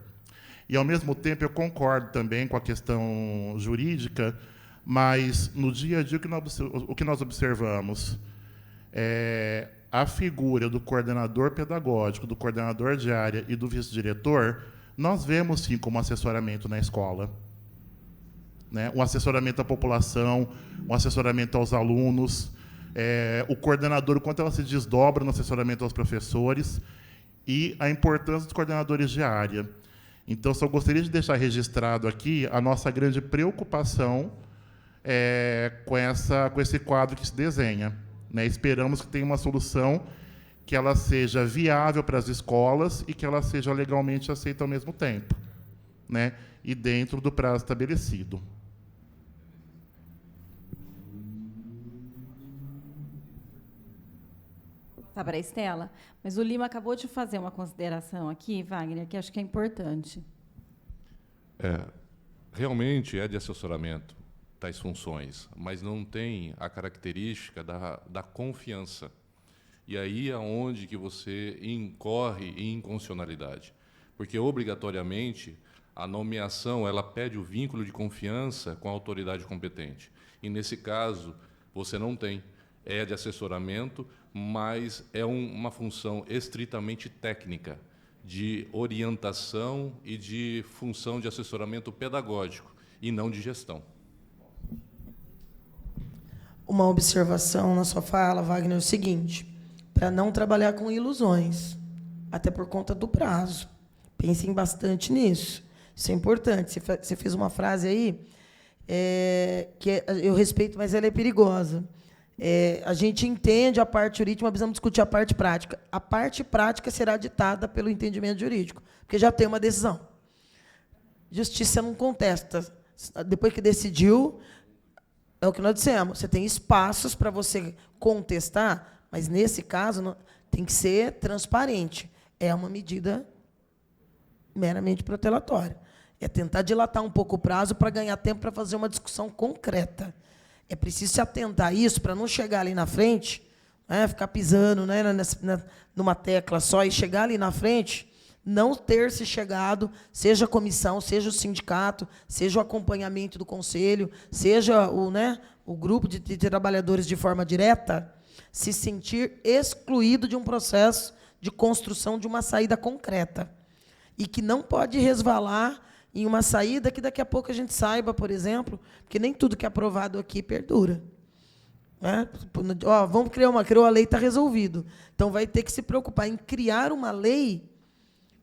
E, ao mesmo tempo, eu concordo também com a questão jurídica, mas, no dia a dia, o que nós observamos é a figura do coordenador pedagógico, do coordenador de área e do vice-diretor, nós vemos, sim, como assessoramento na escola. Né? Um assessoramento à população, um assessoramento aos alunos, o coordenador, o quanto ela se desdobra no assessoramento aos professores, e a importância dos coordenadores de área. Então, só gostaria de deixar registrado aqui a nossa grande preocupação com esse quadro que se desenha, né? Esperamos que tenha uma solução que ela seja viável para as escolas e que ela seja legalmente aceita ao mesmo tempo, né? E dentro do prazo estabelecido. Tá para a Estela, mas o Lima acabou de fazer uma consideração aqui, Wagner, que acho que é importante. Realmente é de assessoramento tais funções, mas não tem a característica da confiança. E aí é onde que você incorre em inconstitucionalidade. Porque, obrigatoriamente, a nomeação ela pede o vínculo de confiança com a autoridade competente. E, nesse caso, você não tem. É de assessoramento, mas é uma função estritamente técnica, de orientação e de função de assessoramento pedagógico, e não de gestão. Uma observação na sua fala, Wagner, é o seguinte: para não trabalhar com ilusões, até por conta do prazo. Pensem bastante nisso. Isso é importante. Você fez uma frase aí que eu respeito, mas ela é perigosa. A gente entende a parte jurídica, mas precisamos discutir a parte prática. A parte prática será ditada pelo entendimento jurídico, porque já tem uma decisão. Justiça não contesta. Depois que decidiu, é o que nós dissemos, você tem espaços para você contestar, mas, nesse caso, tem que ser transparente. É uma medida meramente protelatória. É tentar dilatar um pouco o prazo para ganhar tempo para fazer uma discussão concreta. É preciso se atentar a isso para não chegar ali na frente, né, ficar pisando, né, numa tecla só e chegar ali na frente, não ter se chegado, seja a comissão, seja o sindicato, seja o acompanhamento do conselho, seja o grupo de trabalhadores de forma direta, se sentir excluído de um processo de construção de uma saída concreta. E que não pode resvalar em uma saída que daqui a pouco a gente saiba, por exemplo, porque nem tudo que é aprovado aqui perdura. Né? Vamos criou a lei, está resolvido. Então, vai ter que se preocupar em criar uma lei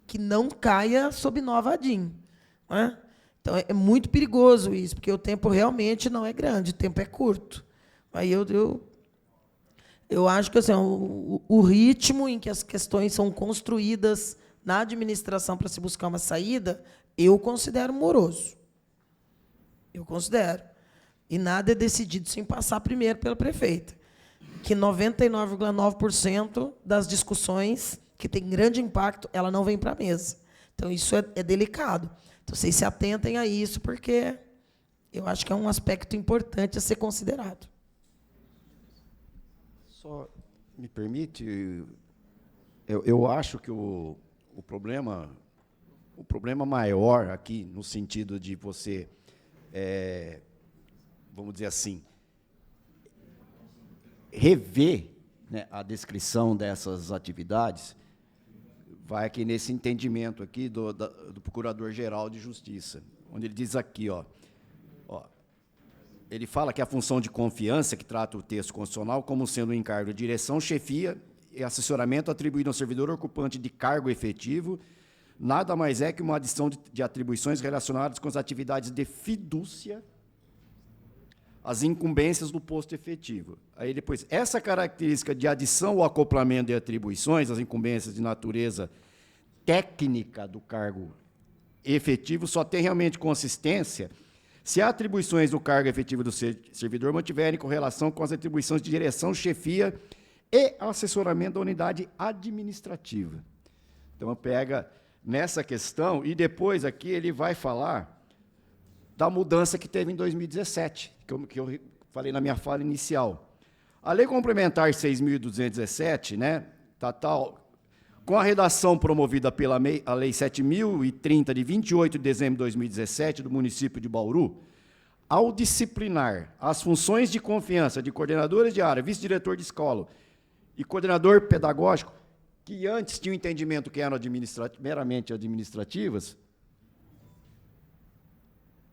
que não caia sob nova ADIM. Né? Então, é muito perigoso isso, porque o tempo realmente não é grande, o tempo é curto. Aí eu acho que assim, o ritmo em que as questões são construídas na administração para se buscar uma saída, eu considero moroso. Eu considero. E nada é decidido sem passar primeiro pela prefeita. Que 99,9% das discussões que têm grande impacto, ela não vem para a mesa. Então, isso é delicado. Então, vocês se atentem a isso, porque eu acho que é um aspecto importante a ser considerado. Só me permite, eu acho que o problema maior aqui, no sentido de você, vamos dizer assim, rever, né, a descrição dessas atividades, vai aqui nesse entendimento aqui do Procurador-Geral de Justiça, onde ele diz aqui, ele fala que a função de confiança, que trata o texto constitucional, como sendo um encargo de direção, chefia e assessoramento atribuído ao servidor ocupante de cargo efetivo, nada mais é que uma adição de atribuições relacionadas com as atividades de fidúcia, as incumbências do posto efetivo. Aí, depois, essa característica de adição ou acoplamento de atribuições, as incumbências de natureza técnica do cargo efetivo, só tem realmente consistência se as atribuições do cargo efetivo do servidor mantiverem correlação com as atribuições de direção, chefia e assessoramento da unidade administrativa. Então, pega nessa questão, e depois aqui ele vai falar da mudança que teve em 2017, que eu falei na minha fala inicial. A Lei Complementar 6.217, né, com a redação promovida pela a Lei 7.030, de 28 de dezembro de 2017, do município de Bauru, ao disciplinar as funções de confiança de coordenadores de área, vice-diretor de escola e coordenador pedagógico, que antes tinham entendimento que eram meramente administrativas,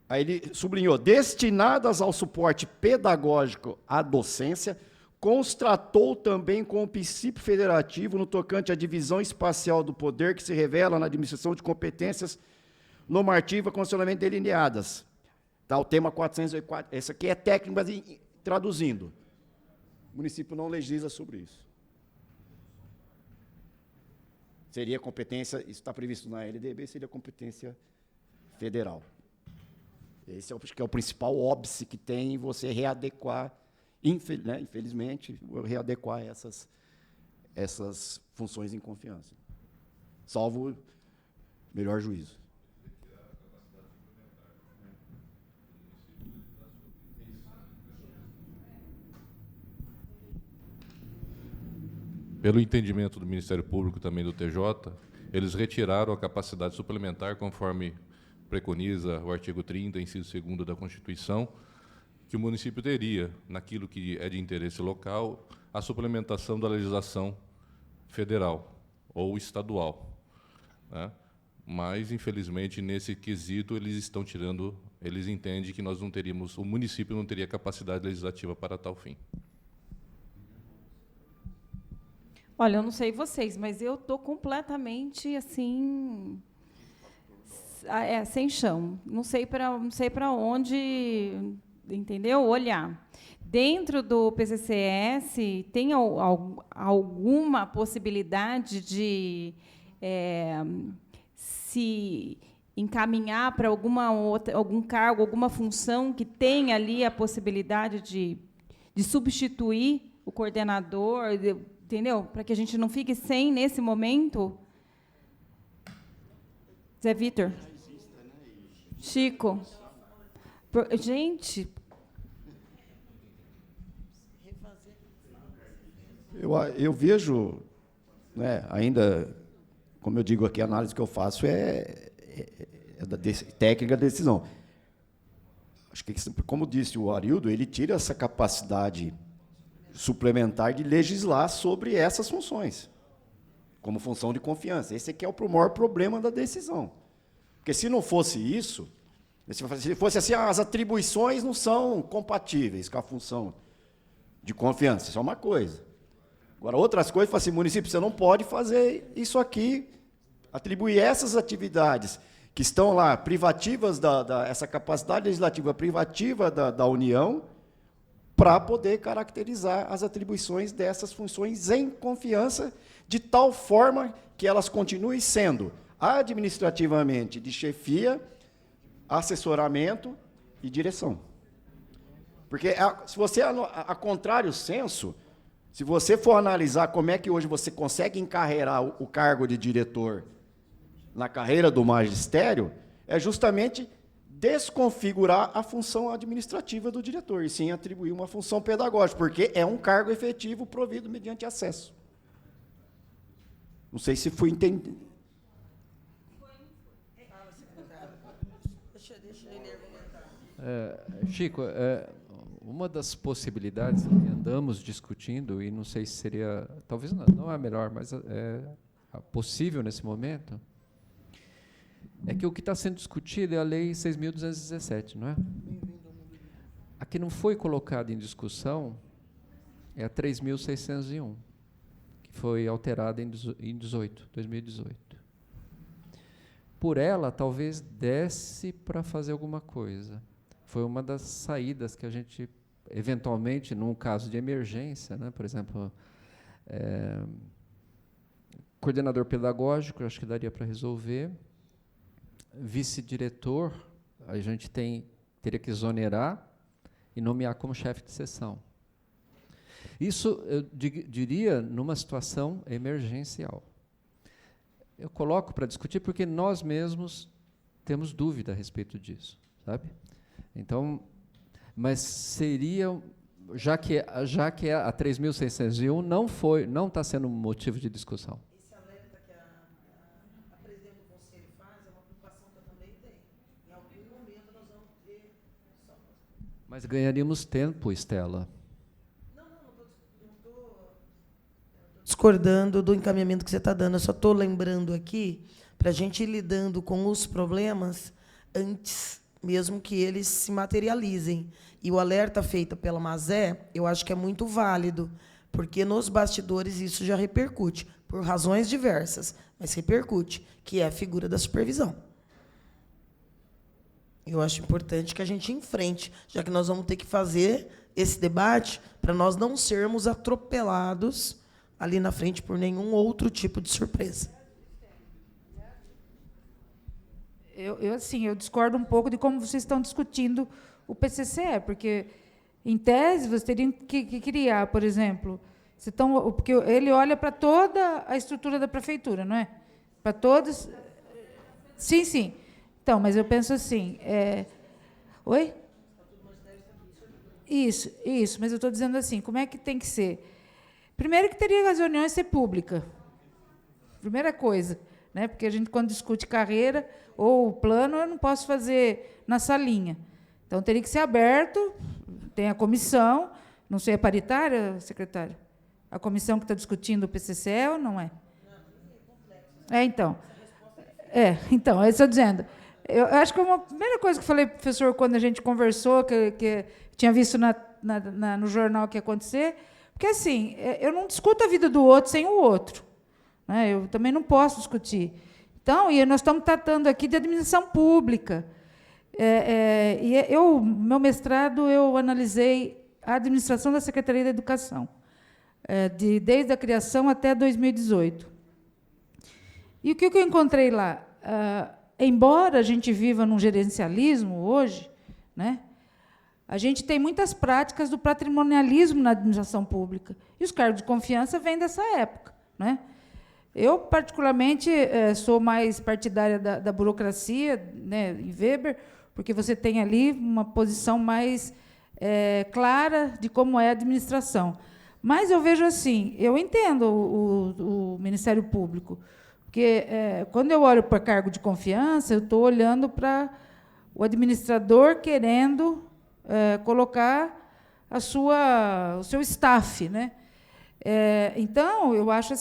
aí ele sublinhou, destinadas ao suporte pedagógico à docência, constratou também com o princípio federativo no tocante à divisão espacial do poder que se revela na administração de competências normativa constitucionalmente delineadas. Tá, o tema 404. Essa aqui é técnica, mas traduzindo. O município não legisla sobre isso. Seria competência, isso está previsto na LDB, seria competência federal. Esse é o principal óbice que tem em você readequar, infelizmente, readequar essas funções em confiança. Salvo melhor juízo. Pelo entendimento do Ministério Público e também do TJ, eles retiraram a capacidade suplementar, conforme preconiza o artigo 30, inciso 2º da Constituição, que o município teria, naquilo que é de interesse local, a suplementação da legislação federal ou estadual, né? Mas, infelizmente, nesse quesito, eles estão tirando, eles entendem que nós não teríamos, o município não teria capacidade legislativa para tal fim. Olha, eu não sei vocês, mas eu estou completamente, assim, sem chão. Não sei para onde, entendeu? Olhar. Dentro do PCCS, tem alguma possibilidade de se encaminhar para algum cargo, alguma função que tenha ali a possibilidade de substituir o coordenador, entendeu? Para que a gente não fique sem, nesse momento. Zé Vitor. Chico. Gente. Eu vejo, né, ainda, como eu digo aqui, a análise que eu faço é da técnica da decisão. Acho que, como disse o Arildo, ele tira essa capacidade suplementar de legislar sobre essas funções, como função de confiança. Esse aqui é o maior problema da decisão. Porque se não fosse isso, se fosse assim, as atribuições não são compatíveis com a função de confiança, isso é uma coisa. Agora, outras coisas, assim, município, você não pode fazer isso aqui, atribuir essas atividades que estão lá, privativas, essa capacidade legislativa privativa da União, para poder caracterizar as atribuições dessas funções em confiança, de tal forma que elas continuem sendo administrativamente de chefia, assessoramento e direção. Porque, se você, a contrário senso, se você for analisar como é que hoje você consegue encarreirar o cargo de diretor na carreira do magistério, é justamente desconfigurar a função administrativa do diretor, e sim atribuir uma função pedagógica, porque é um cargo efetivo provido mediante acesso. Não sei se fui entendido. Chico, uma das possibilidades que andamos discutindo, e não sei se seria, talvez não é a melhor, mas é possível nesse momento, é que o que está sendo discutido é a Lei 6.217, não é? A que não foi colocada em discussão é a 3.601, que foi alterada em 2018. Por ela, talvez desse para fazer alguma coisa. Foi uma das saídas que a gente, eventualmente, num caso de emergência, né, por exemplo, coordenador pedagógico, acho que daria para resolver. Vice-diretor, a gente teria que exonerar e nomear como chefe de seção. Isso, eu diria, numa situação emergencial. Eu coloco para discutir porque nós mesmos temos dúvida a respeito disso, sabe? Então, mas seria, já que a 3.601 não está sendo motivo de discussão. Esse alerta que a presidente do conselho faz é uma preocupação que eu também tenho. Em algum momento nós vamos ter. Mas ganharíamos tempo, Estela. Não estou discordando do encaminhamento que você está dando. Eu só estou lembrando aqui para a gente ir lidando com os problemas antes mesmo que eles se materializem. E o alerta feito pela Mazé, eu acho que é muito válido, porque nos bastidores isso já repercute, por razões diversas, mas repercute, que é a figura da supervisão. Eu acho importante que a gente enfrente, já que nós vamos ter que fazer esse debate para nós não sermos atropelados ali na frente por nenhum outro tipo de surpresa. Assim, eu discordo um pouco de como vocês estão discutindo o PCCE, porque, em tese, vocês teriam que criar, por exemplo, porque ele olha para toda a estrutura da prefeitura, não é? Para todos. Sim, sim. Então, mas eu penso assim. Oi? Isso, mas eu estou dizendo assim, como é que tem que ser? Primeiro que teria as reuniões ser pública. Primeira coisa. Né? Porque a gente, quando discute carreira ou plano, eu não posso fazer na salinha. Então, teria que ser aberto, tem a comissão, não sei, é paritária, secretário? A comissão que está discutindo o PCCE ou não é? Então, é isso que eu estou dizendo. Eu acho que uma primeira coisa que eu falei para o professor quando a gente conversou, que tinha visto no jornal que ia acontecer, porque, assim, eu não discuto a vida do outro sem o outro. Né? Eu também não posso discutir. Então, e nós estamos tratando aqui de administração pública. Meu mestrado, eu analisei a administração da Secretaria da Educação, desde a criação até 2018. E o que eu encontrei lá? Embora a gente viva num gerencialismo hoje, né, a gente tem muitas práticas do patrimonialismo na administração pública. E os cargos de confiança vêm dessa época. Né? Eu, particularmente, sou mais partidária da burocracia, né, em Weber, porque você tem ali uma posição mais clara de como é a administração. Mas eu vejo assim, eu entendo o Ministério Público, porque quando eu olho para cargo de confiança, eu estou olhando para o administrador querendo colocar o seu staff, né? Então, eu acho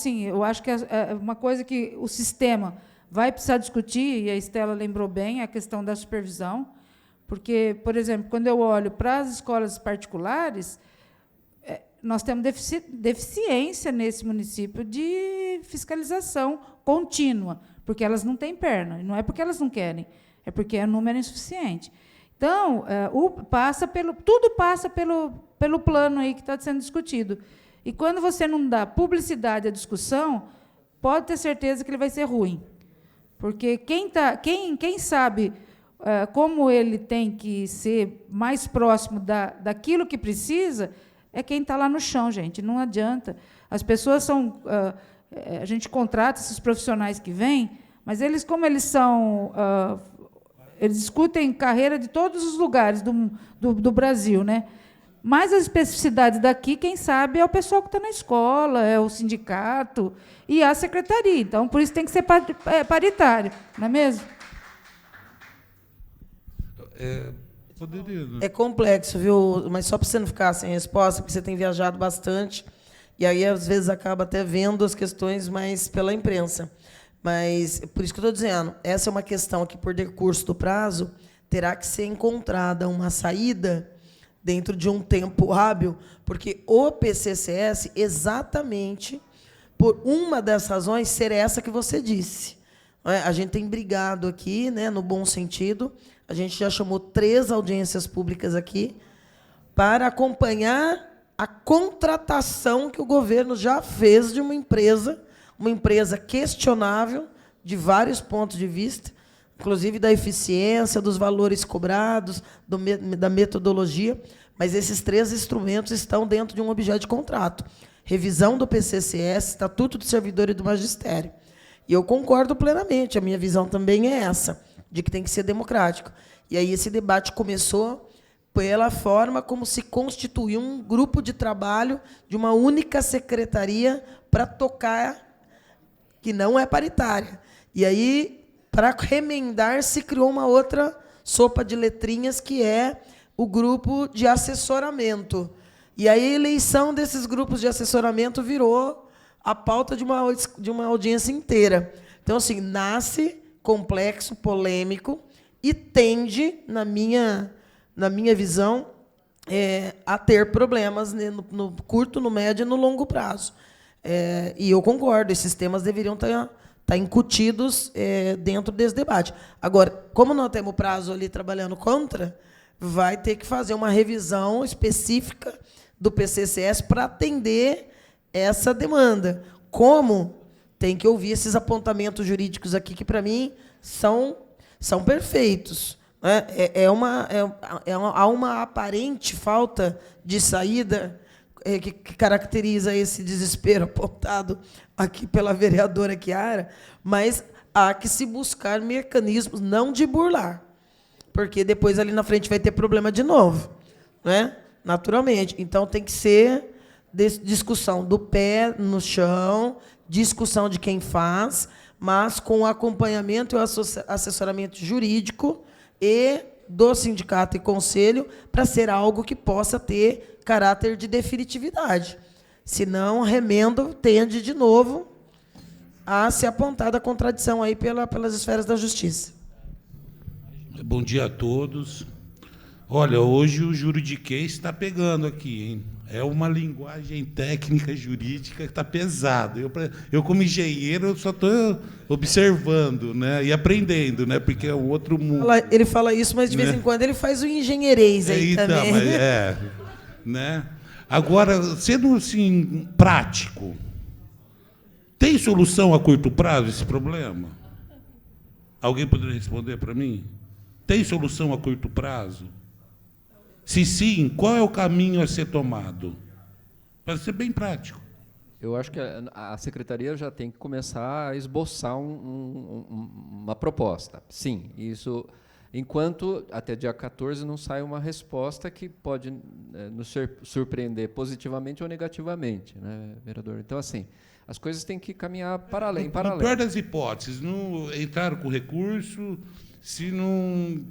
que uma coisa que o sistema vai precisar discutir, e a Estela lembrou bem, é a questão da supervisão, porque, por exemplo, quando eu olho para as escolas particulares, nós temos deficiência nesse município de fiscalização contínua, porque elas não têm perna, e não é porque elas não querem, é porque o número é insuficiente. Então, tudo passa pelo plano aí que está sendo discutido. E, quando você não dá publicidade à discussão, pode ter certeza que ele vai ser ruim. Porque quem sabe como ele tem que ser mais próximo daquilo que precisa é quem está lá no chão, gente. Não adianta. As pessoas são... a gente contrata esses profissionais que vêm, mas eles, como eles são... eles discutem carreira de todos os lugares do Brasil, né? Mas as especificidades daqui, quem sabe, é o pessoal que está na escola, é o sindicato e a secretaria. Então, por isso tem que ser paritário, não é mesmo? É complexo, viu? Mas só para você não ficar sem resposta, porque você tem viajado bastante, e aí, às vezes, acaba até vendo as questões mais pela imprensa. Mas, por isso que eu estou dizendo, essa é uma questão que, por decurso do prazo, terá que ser encontrada uma saída dentro de um tempo hábil, porque o PCCS, exatamente por uma das razões, ser essa que você disse. A gente tem brigado aqui, né, no bom sentido, a gente já chamou 3 audiências públicas aqui para acompanhar a contratação que o governo já fez de uma empresa questionável, de vários pontos de vista, inclusive da eficiência, dos valores cobrados, da metodologia, mas esses 3 instrumentos estão dentro de um objeto de contrato. Revisão do PCCS, Estatuto do Servidor e do Magistério. E eu concordo plenamente, a minha visão também é essa, de que tem que ser democrático. E aí esse debate começou pela forma como se constituiu um grupo de trabalho de uma única secretaria para tocar, que não é paritária. E aí, para remendar, se criou uma outra sopa de letrinhas, que é o grupo de assessoramento. E aí a eleição desses grupos de assessoramento virou a pauta de uma audiência inteira. Então, assim, nasce complexo, polêmico, e tende, na minha visão, a ter problemas, né, no curto, no médio e no longo prazo. E eu concordo, esses temas deveriam estar incutidos dentro desse debate. Agora, como nós temos prazo ali trabalhando contra, vai ter que fazer uma revisão específica do PCCS para atender essa demanda. Como tem que ouvir esses apontamentos jurídicos aqui, que, para mim, são perfeitos. Né? Há uma aparente falta de saída que caracteriza esse desespero apontado aqui pela vereadora Chiara, mas há que se buscar mecanismos, não de burlar, porque depois ali na frente vai ter problema de novo, né? Naturalmente. Então, tem que ser discussão do pé no chão, discussão de quem faz, mas com o acompanhamento e o assessoramento jurídico e do sindicato e conselho, para ser algo que possa ter caráter de definitividade. Senão, remendo tende, de novo, a se apontar da contradição aí pelas esferas da justiça. Bom dia a todos. Olha, hoje o juridiquês está pegando aqui, hein? É uma linguagem técnica jurídica que está pesado. Eu, como engenheiro, eu só estou observando, né, e aprendendo, né, porque é um outro mundo. Ele fala isso, mas de vez em quando ele faz o engenheirês aí então, também. Mas né? Agora, sendo assim, prático, tem solução a curto prazo esse problema? Alguém poderia responder para mim? Tem solução a curto prazo? Se sim, qual é o caminho a ser tomado? Para ser bem prático. Eu acho que a secretaria já tem que começar a esboçar uma proposta. Sim, isso, enquanto até dia 14 não sai uma resposta que pode nos surpreender positivamente ou negativamente, né, vereador? Então, assim, as coisas têm que caminhar em paralelo. No pior das hipóteses, não entraram com recurso, se não...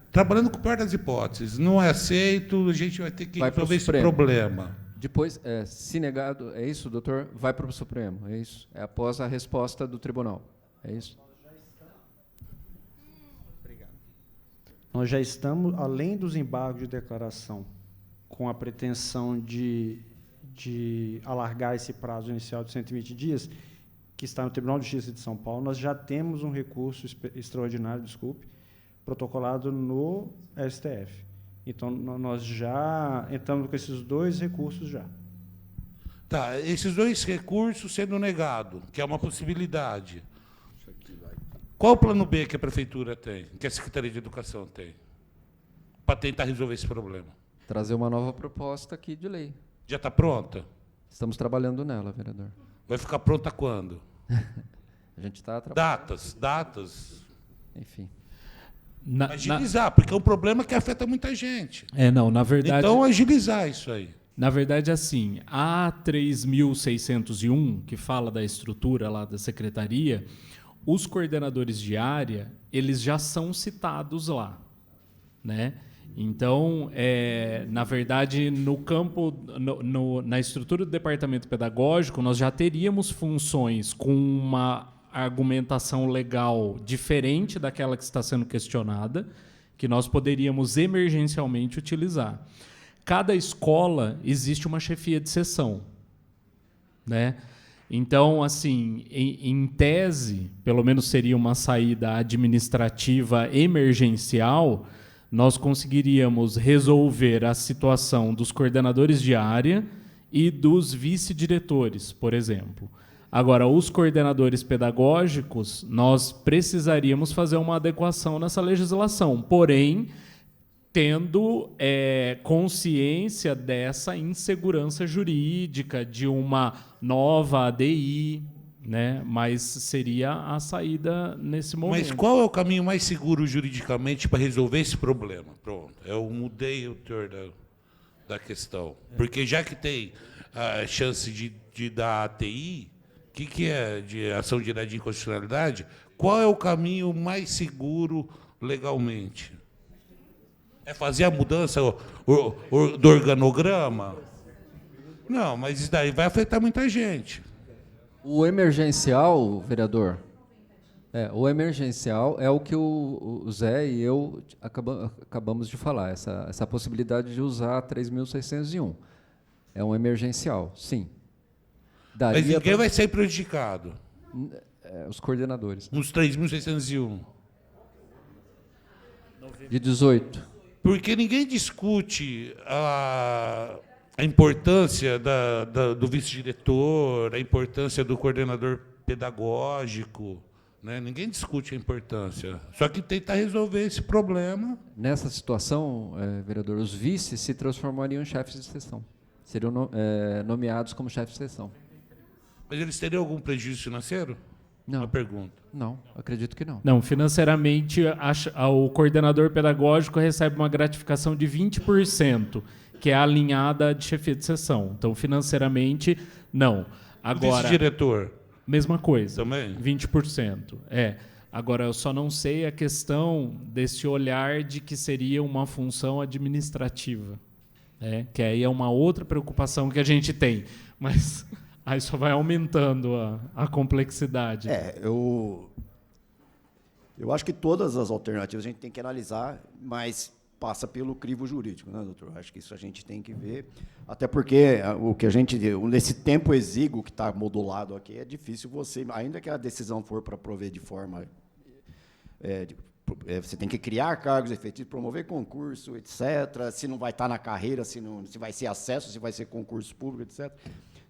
Trabalhando com o pior das hipóteses, não é aceito, a gente vai ter que resolver esse problema. Depois, se negado, é isso, doutor? Vai para o Supremo, é isso? É após a resposta do tribunal, é isso? Obrigado. Nós já estamos, além dos embargos de declaração, com a pretensão de alargar esse prazo inicial de 120 dias, que está no Tribunal de Justiça de São Paulo, nós já temos um recurso extraordinário, protocolado no STF. Então, nós já entramos com esses 2 recursos já. Tá, esses 2 recursos sendo negados, que é uma possibilidade. Qual o plano B que a Prefeitura tem, que a Secretaria de Educação tem, para tentar resolver esse problema? Trazer uma nova proposta aqui de lei. Já está pronta? Estamos trabalhando nela, vereador. Vai ficar pronta quando? A gente está trabalhando. Datas. Enfim. Agilizar, porque é um problema que afeta muita gente. Na verdade... Então, agilizar isso aí. Na verdade, assim, a 3.601, que fala da estrutura lá da secretaria, os coordenadores de área, eles já são citados lá, né? Então, na verdade, no campo, na estrutura do departamento pedagógico, nós já teríamos funções com uma argumentação legal diferente daquela que está sendo questionada, que nós poderíamos emergencialmente utilizar. Cada escola existe uma chefia de seção, né? Então, assim, em tese, pelo menos seria uma saída administrativa emergencial, nós conseguiríamos resolver a situação dos coordenadores de área e dos vice-diretores, por exemplo. Agora, os coordenadores pedagógicos, nós precisaríamos fazer uma adequação nessa legislação, porém, tendo consciência dessa insegurança jurídica, de uma nova ADI, né? Mas seria a saída nesse momento. Mas qual é o caminho mais seguro juridicamente para resolver esse problema? Pronto, eu mudei o teor da questão. Porque já que tem a chance de dar ATI, o que é de ação direta de inconstitucionalidade, qual é o caminho mais seguro legalmente? É fazer a mudança do organograma? Não, mas isso daí vai afetar muita gente. O emergencial, vereador, o emergencial é o que o Zé e eu acabamos de falar, essa possibilidade de usar 3.601. É um emergencial, sim. Mas ninguém vai ser prejudicado. Os coordenadores. Uns 3.601. De 18. Porque ninguém discute a importância do vice-diretor, a importância do coordenador pedagógico. Né? Ninguém discute a importância. Só que tenta resolver esse problema. Nessa situação, vereador, os vices se transformariam em chefes de seção. Seriam nomeados como chefes de seção. Mas eles teriam algum prejuízo financeiro? Não. Uma pergunta. Não, acredito que não. Não, financeiramente, o coordenador pedagógico recebe uma gratificação de 20%, que é alinhada de chefia de seção. Então, financeiramente, não. Agora, vice-diretor? Mesma coisa. Também? 20%. Agora, eu só não sei a questão desse olhar de que seria uma função administrativa. Que aí é uma outra preocupação que a gente tem. Mas aí só vai aumentando a complexidade. Eu acho que todas as alternativas a gente tem que analisar, mas passa pelo crivo jurídico, né, doutor? Acho que isso a gente tem que ver, até porque o que a gente, nesse tempo exíguo que está modulado aqui, é difícil você, ainda que a decisão for para prover de forma... você tem que criar cargos efetivos, promover concurso, etc., se não vai estar na carreira, se vai ser acesso, se vai ser concurso público, etc.,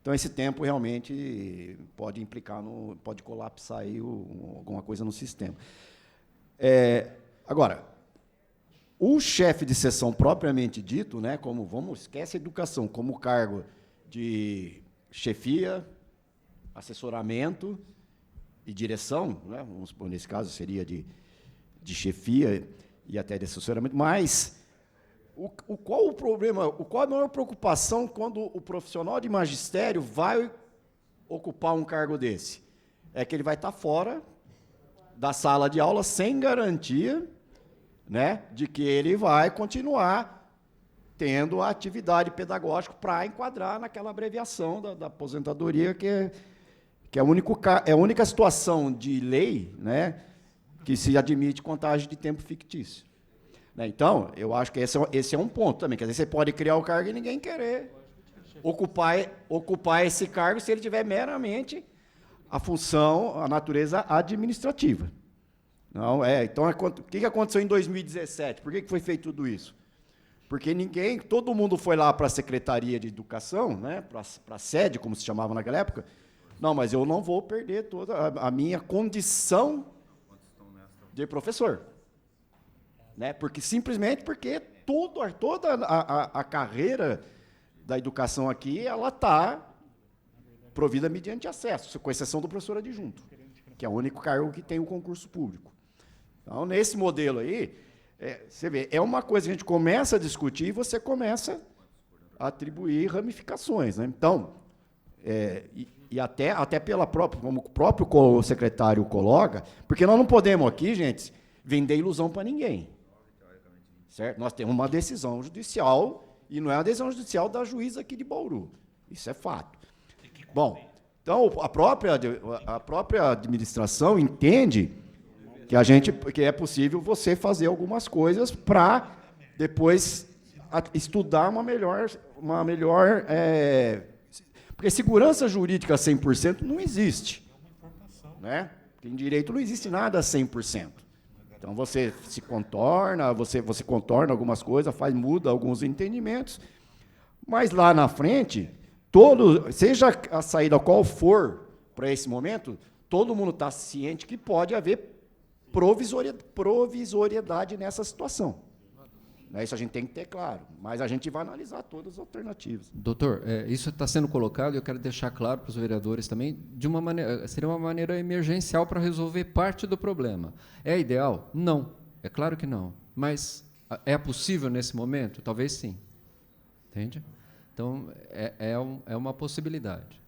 então, esse tempo realmente pode implicar, pode colapsar aí alguma coisa no sistema. Agora, o chefe de seção propriamente dito, né, esquece a educação, como cargo de chefia, assessoramento e direção, né, vamos supor, nesse caso seria de chefia e até de assessoramento, mas... Qual o problema, qual a maior preocupação quando o profissional de magistério vai ocupar um cargo desse? É que ele vai estar fora da sala de aula sem garantia, né, de que ele vai continuar tendo a atividade pedagógica para enquadrar naquela abreviação da aposentadoria, que é a única situação de lei, né, que se admite contagem de tempo fictício. Então, eu acho que esse é um ponto também. Quer dizer, você pode criar o cargo e ninguém querer ocupar esse cargo se ele tiver meramente a função, a natureza administrativa. Não, então, o que aconteceu em 2017? Por que foi feito tudo isso? Porque todo mundo foi lá para a Secretaria de Educação, né, para a sede, como se chamava naquela época. Não, mas eu não vou perder toda a minha condição de professor. Né? Simplesmente porque toda a carreira da educação aqui ela está provida mediante acesso, com exceção do professor adjunto, que é o único cargo que tem o concurso público. Então, nesse modelo aí, você vê, é uma coisa que a gente começa a discutir e você começa a atribuir ramificações. Né? Então, e até pela própria, como o próprio secretário coloca, porque nós não podemos aqui, gente, vender ilusão para ninguém. Certo? Nós temos uma decisão judicial, e não é uma decisão judicial da juíza aqui de Bauru. Isso é fato. Bom, então a própria administração entende que é possível você fazer algumas coisas para depois estudar uma melhor porque segurança jurídica 100% não existe. Né? Em direito não existe nada 100%. Então, você se contorna, você contorna algumas coisas, muda alguns entendimentos, mas lá na frente, seja a saída qual for para esse momento, todo mundo está ciente que pode haver provisoriedade nessa situação. Isso a gente tem que ter claro, mas a gente vai analisar todas as alternativas. Doutor, isso está sendo colocado, e eu quero deixar claro para os vereadores também, seria uma maneira emergencial para resolver parte do problema. É ideal? Não, é claro que não. Mas é possível nesse momento? Talvez sim. Entende? Então, é uma possibilidade.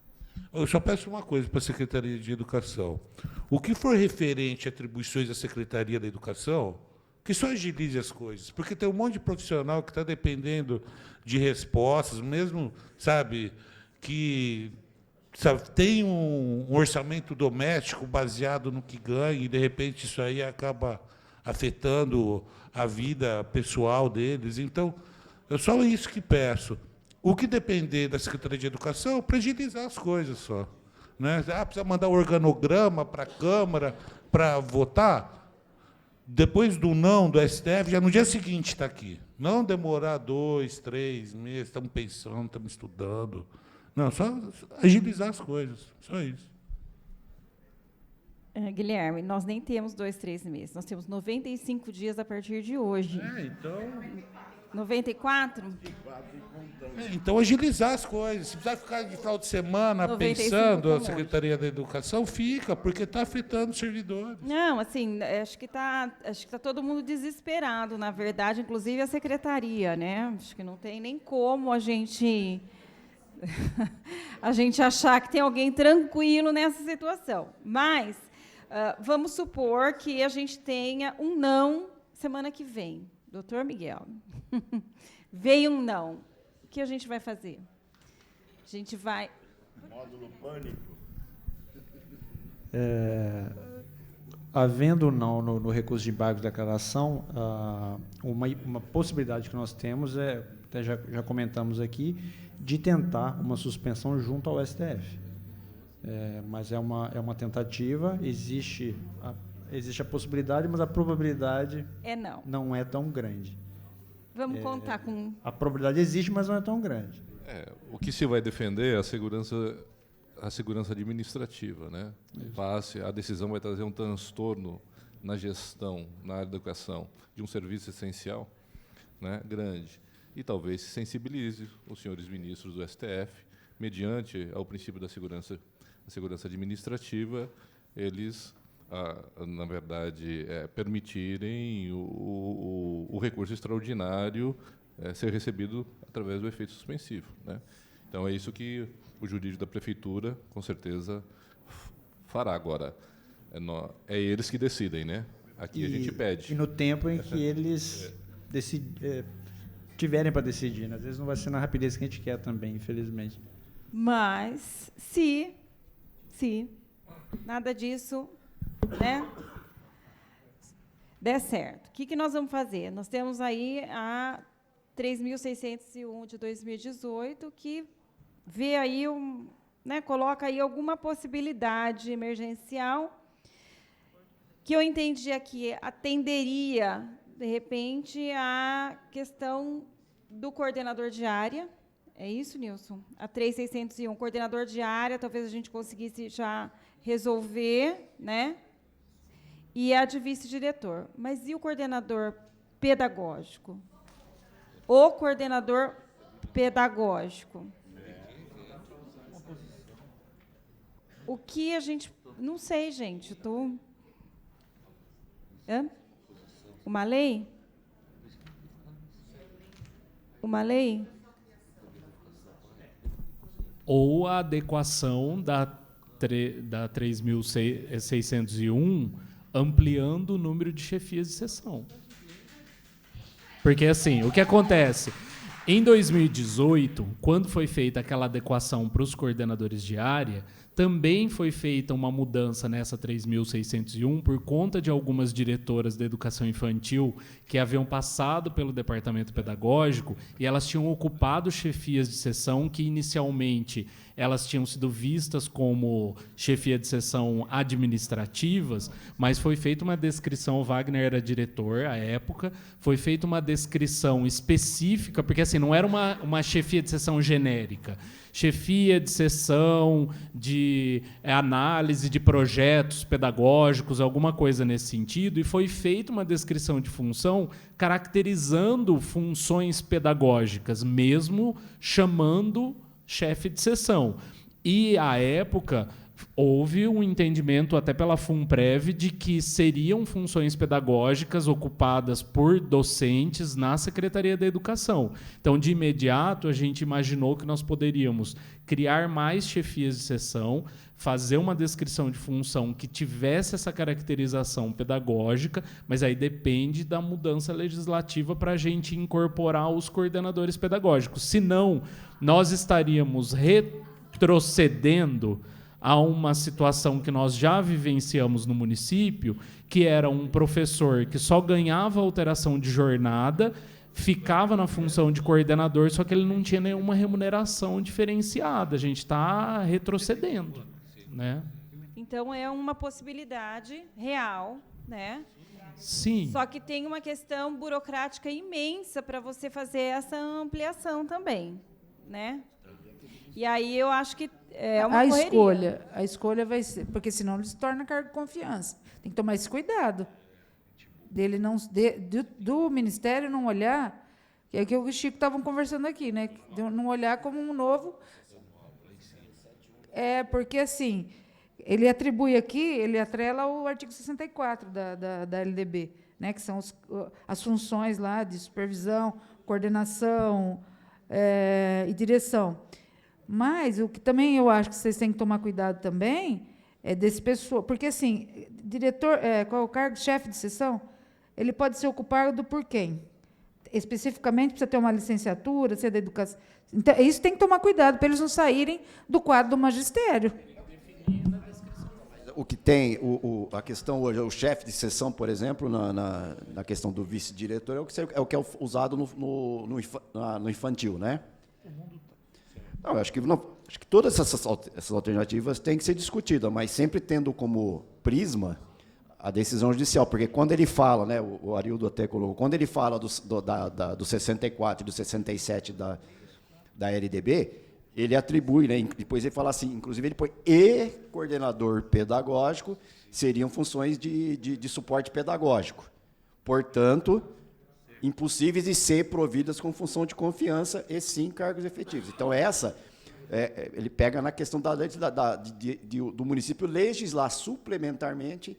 Eu só peço uma coisa para a Secretaria de Educação. O que for referente a atribuições da Secretaria da Educação, que só agilize as coisas, porque tem um monte de profissional que está dependendo de respostas, mesmo, que tem um orçamento doméstico baseado no que ganha, e, de repente, isso aí acaba afetando a vida pessoal deles. Então, é só isso que peço. O que depender da Secretaria de Educação, para agilizar as coisas só. Né? Precisa mandar o organograma para a Câmara para votar. Depois do não do STF, já no dia seguinte está aqui. Não demorar 2, 3 meses, estamos pensando, estamos estudando. Não, só agilizar as coisas, só isso. Guilherme, nós nem temos 2, 3 meses. Nós temos 95 dias a partir de hoje. Então... 94? Então, agilizar as coisas. Se precisar ficar de final de semana pensando a Secretaria da Educação, fica, porque está afetando os servidores. Não, assim, acho que tá todo mundo desesperado, na verdade, inclusive a Secretaria, né? Acho que não tem nem como a gente achar que tem alguém tranquilo nessa situação. Mas vamos supor que a gente tenha um não semana que vem. Doutor Miguel, veio um não. O que a gente vai fazer? A gente vai... Módulo pânico. Havendo não no recurso de embargo de declaração, uma possibilidade que nós temos até já comentamos aqui, de tentar uma suspensão junto ao STF. Mas é uma tentativa, existe a possibilidade, mas a probabilidade não é tão grande. Vamos contar com... A probabilidade existe, mas não é tão grande. O que se vai defender é a segurança administrativa, né? A decisão vai trazer um transtorno na gestão, na área da educação, de um serviço essencial, né, grande. E talvez se sensibilize os senhores ministros do STF, mediante ao princípio da segurança administrativa, eles, na verdade, permitirem o recurso extraordinário ser recebido através do efeito suspensivo, né? Então, é isso que o jurídico da Prefeitura, com certeza, fará. Agora, é eles que decidem, né? Aqui a gente pede. E no tempo em que eles tiverem para decidir, né? Às vezes não vai ser na rapidez que a gente quer também, infelizmente. Mas, se nada disso, né, der certo, o que nós vamos fazer? Nós temos aí a 3.601 de 2018, que vê aí coloca aí alguma possibilidade emergencial, que eu entendi aqui atenderia, de repente, a questão do coordenador de área. É isso, Nilson? A 3.601, coordenador de área, talvez a gente conseguisse já resolver, né? E a de vice-diretor. Mas e o coordenador pedagógico? O coordenador pedagógico. O que a gente... Não sei, gente. Uma lei? Uma lei? Ou a adequação da 3.601, ampliando o número de chefias de seção. Porque, assim, o que acontece? Em 2018, quando foi feita aquela adequação para os coordenadores de área, também foi feita uma mudança nessa 3.601 por conta de algumas diretoras da educação infantil que haviam passado pelo departamento pedagógico e elas tinham ocupado chefias de seção que, inicialmente, elas tinham sido vistas como chefia de seção administrativas, mas foi feita uma descrição, o Wagner era diretor à época, foi feita uma descrição específica, porque assim, não era uma chefia de seção genérica, chefia de seção de análise de projetos pedagógicos, alguma coisa nesse sentido, e foi feita uma descrição de função caracterizando funções pedagógicas, mesmo chamando chefe de seção. E, à época, houve um entendimento, até pela FUNPREV, de que seriam funções pedagógicas ocupadas por docentes na Secretaria da Educação. Então, de imediato, a gente imaginou que nós poderíamos criar mais chefias de seção, fazer uma descrição de função que tivesse essa caracterização pedagógica, mas aí depende da mudança legislativa para a gente incorporar os coordenadores pedagógicos. Senão, nós estaríamos retrocedendo a uma situação que nós já vivenciamos no município, que era um professor que só ganhava alteração de jornada, ficava na função de coordenador, só que ele não tinha nenhuma remuneração diferenciada. A gente está retrocedendo. né? Então, é uma possibilidade real, né? Sim. Só que tem uma questão burocrática imensa para você fazer essa ampliação também, né? E aí eu acho que é uma correria. A escolha vai ser, porque senão ele se torna cargo de confiança. Tem que tomar esse cuidado dele não do Ministério não olhar, que é que o Chico estavam conversando aqui, né? De não olhar como um novo. Porque assim, ele atribui aqui, ele atrela o artigo 64 da LDB, né? Que são as funções lá de supervisão, coordenação e direção. Mas o que também eu acho que vocês têm que tomar cuidado também é desse pessoal, porque assim, diretor, qual é o cargo? Chefe de seção, ele pode ser ocupado por quem? Especificamente precisa ter uma licenciatura, ser da educação. Então, isso tem que tomar cuidado para eles não saírem do quadro do magistério. O que tem, a questão hoje, o chefe de seção, por exemplo, na questão do vice-diretor, é o que é usado no infantil, né? Não, acho que todas essas alternativas têm que ser discutidas, mas sempre tendo como prisma a decisão judicial, porque quando ele fala, né, o Arildo até colocou, quando ele fala do 64 e do 67 da LDB, ele atribui, né, depois ele fala assim, inclusive ele põe coordenador pedagógico, seriam funções de suporte pedagógico. Portanto, impossíveis de ser providas com função de confiança e sim cargos efetivos. Então, ele pega na questão do município legislar suplementarmente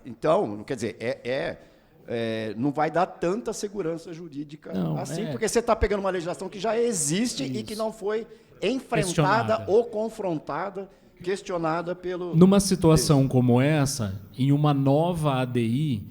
então, quer dizer, não vai dar tanta segurança jurídica assim, porque você está pegando uma legislação que já existe e que não foi enfrentada ou confrontada, questionada pelo... Numa situação como essa, em uma nova ADI,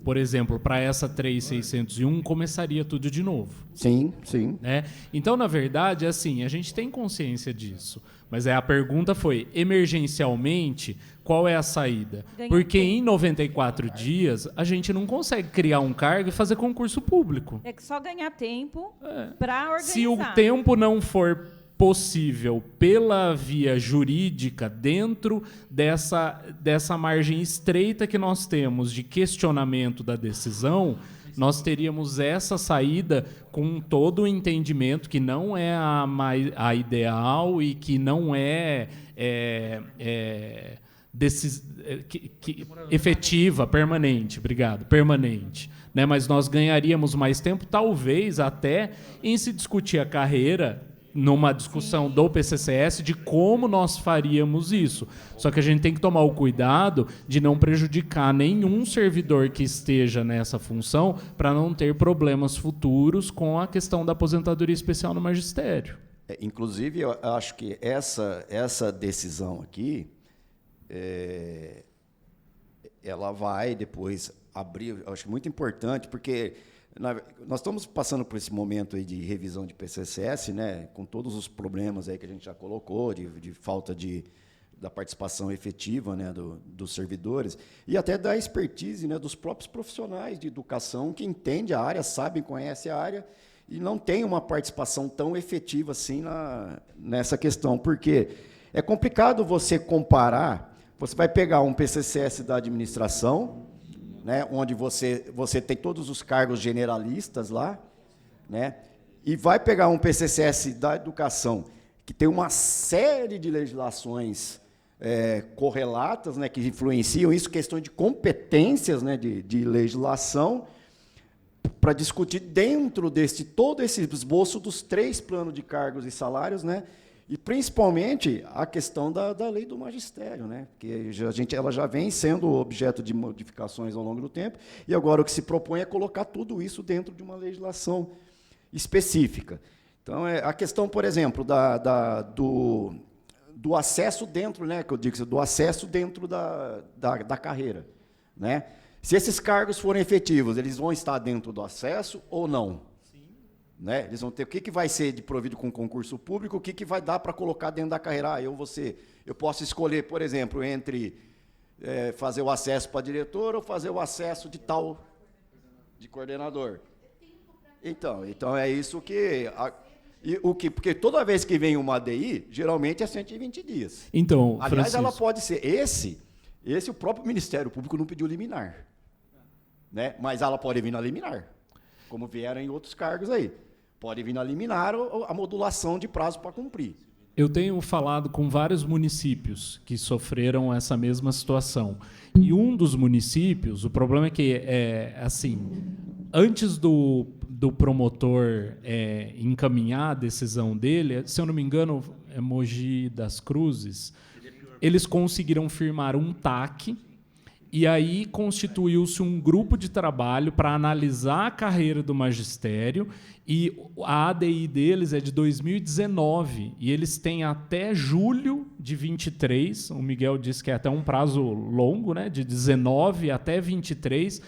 por exemplo, para essa 3601, começaria tudo de novo. Sim, sim. Né? Então, na verdade, assim, a gente tem consciência disso. Mas a pergunta foi, emergencialmente, qual é a saída? Porque em 94 dias, a gente não consegue criar um cargo e fazer concurso público. É que só ganhar tempo para organizar. Se o tempo não for possível pela via jurídica, dentro dessa margem estreita que nós temos de questionamento da decisão, nós teríamos essa saída com todo o entendimento que não é a ideal e que não efetiva, permanente, obrigado, permanente. Né? Mas nós ganharíamos mais tempo, talvez até em se discutir a carreira numa discussão do PCCS de como nós faríamos isso. Só que a gente tem que tomar o cuidado de não prejudicar nenhum servidor que esteja nessa função para não ter problemas futuros com a questão da aposentadoria especial no magistério. Inclusive, eu acho que essa decisão aqui, ela vai depois abrir, eu acho muito importante, porque nós estamos passando por esse momento aí de revisão de PCCS, né, com todos os problemas aí que a gente já colocou, de falta da participação efetiva, né, dos servidores, e até da expertise, né, dos próprios profissionais de educação que entendem a área, sabem, conhecem a área, e não tem uma participação tão efetiva assim nessa questão, porque é complicado você comparar, você vai pegar um PCCS da administração, né, onde você tem todos os cargos generalistas lá, né, e vai pegar um PCCS da educação, que tem uma série de legislações correlatas, né, que influenciam isso, questão de competências, né, de legislação, para discutir dentro todo esse esboço dos 3 planos de cargos e salários, né, e principalmente a questão da lei do magistério, né? Que ela já vem sendo objeto de modificações ao longo do tempo, e agora o que se propõe é colocar tudo isso dentro de uma legislação específica. Então, a questão, por exemplo, do acesso dentro, né, que eu digo, do acesso dentro da carreira. Né? Se esses cargos forem efetivos, eles vão estar dentro do acesso ou não? Né? Eles vão ter o que vai ser provido com concurso público, o que vai dar para colocar dentro da carreira. Eu posso escolher, por exemplo, entre fazer o acesso para diretor ou fazer o acesso de coordenador. Então é isso que Porque toda vez que vem uma ADI, geralmente é 120 dias. Então, aliás, Francisco, ela pode ser esse o próprio Ministério Público não pediu liminar, né? Mas ela pode vir na liminar, como vieram em outros cargos aí. Pode vir na liminar a modulação de prazo para cumprir. eu tenho falado com vários municípios que sofreram essa mesma situação. E um dos municípios, o problema é que, assim, antes do promotor encaminhar a decisão dele, se eu não me engano, é Mogi das Cruzes, eles conseguiram firmar um TAC, e aí constituiu-se um grupo de trabalho para analisar a carreira do magistério, e a ADI deles é de 2019, e eles têm até julho de 23, o Miguel disse que é até um prazo longo, né, de 19 até 23,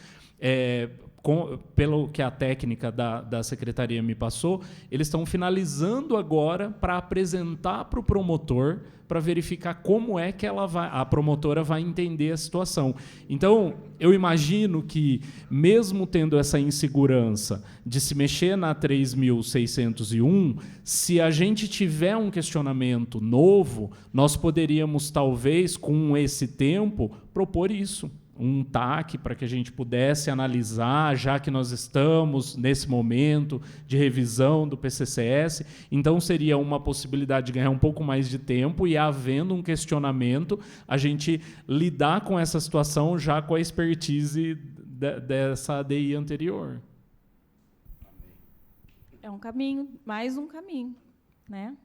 pelo que a técnica da secretaria me passou, eles estão finalizando agora para apresentar para o promotor, para verificar como é que a promotora vai entender a situação. Então, eu imagino que, mesmo tendo essa insegurança de se mexer na 3.601, se a gente tiver um questionamento novo, nós poderíamos, talvez, com esse tempo, propor isso. Um TAC para que a gente pudesse analisar, já que nós estamos nesse momento de revisão do PCCS. Então, seria uma possibilidade de ganhar um pouco mais de tempo e, havendo um questionamento, a gente lidar com essa situação já com a expertise dessa ADI anterior. É um caminho, mais um caminho, né?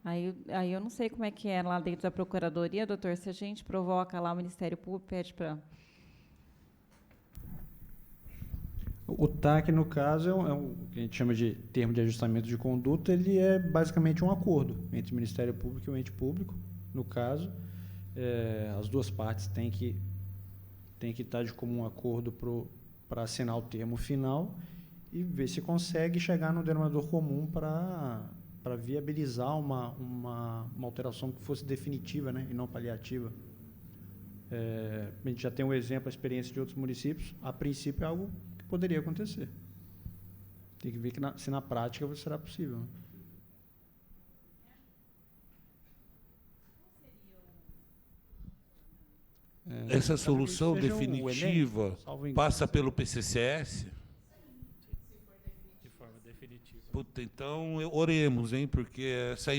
Aí eu não sei como é que é lá dentro da Procuradoria, doutor, se a gente provoca lá o Ministério Público, pede para... O TAC, no caso, é o que a gente chama de termo de ajustamento de conduta, ele é basicamente um acordo entre o Ministério Público e o ente público. No caso, as duas partes têm que estar de comum acordo para assinar o termo final e ver se consegue chegar no denominador comum para viabilizar uma alteração que fosse definitiva, né, e não paliativa. A gente já tem um exemplo, a experiência de outros municípios. A princípio, é algo que poderia acontecer. Tem que ver se na prática será possível. Essa solução definitiva passa pelo PCCS? Puta, então, oremos, hein? Porque essa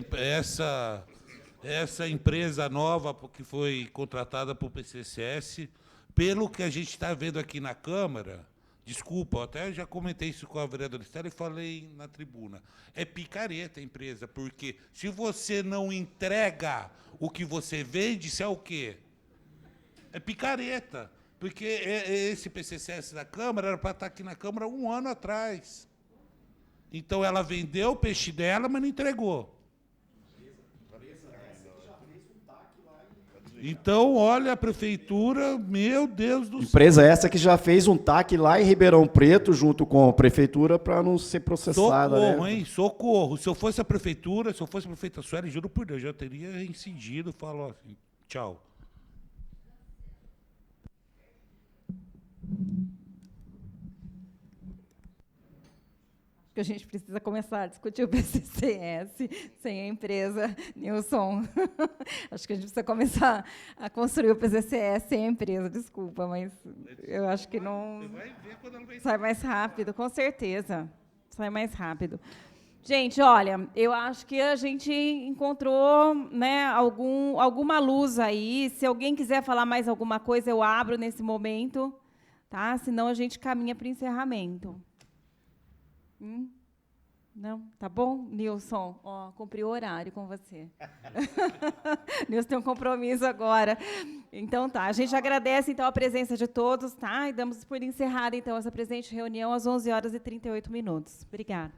empresa nova que foi contratada por PCCS, pelo que a gente está vendo aqui na Câmara, desculpa, eu até já comentei isso com a vereadora Estela e falei na tribuna, é picareta a empresa, porque se você não entrega o que você vende, isso é o quê? É picareta, porque esse PCCS da Câmara era para estar aqui na Câmara 1 ano atrás. Então, ela vendeu o peixe dela, mas não entregou. Então, olha, a prefeitura, meu Deus do céu. Empresa essa que já fez um TAC lá em Ribeirão Preto, junto com a prefeitura, para não ser processada. Socorro, né? hein? Socorro. Se eu fosse a prefeitura, se eu fosse a prefeita Sueli, juro por Deus, já teria incidido, falou assim, tchau. Que a gente precisa começar a discutir o PCCS sem a empresa, Nilson. Acho que a gente precisa começar a construir o PCCS sem a empresa, desculpa, mas eu acho que não... Você vai ver quando ela vai... Sai mais rápido, com certeza. Sai mais rápido. Gente, olha, eu acho que a gente encontrou, né, alguma luz aí. Se alguém quiser falar mais alguma coisa, eu abro nesse momento, tá? Senão a gente caminha para o encerramento. Não? Tá bom, Nilson? Ó, cumpri o horário com você. Nilson tem um compromisso agora. Então, tá. A gente agradece, então, a presença de todos, tá? E damos por encerrada, então, essa presente reunião às 11h38. Obrigada.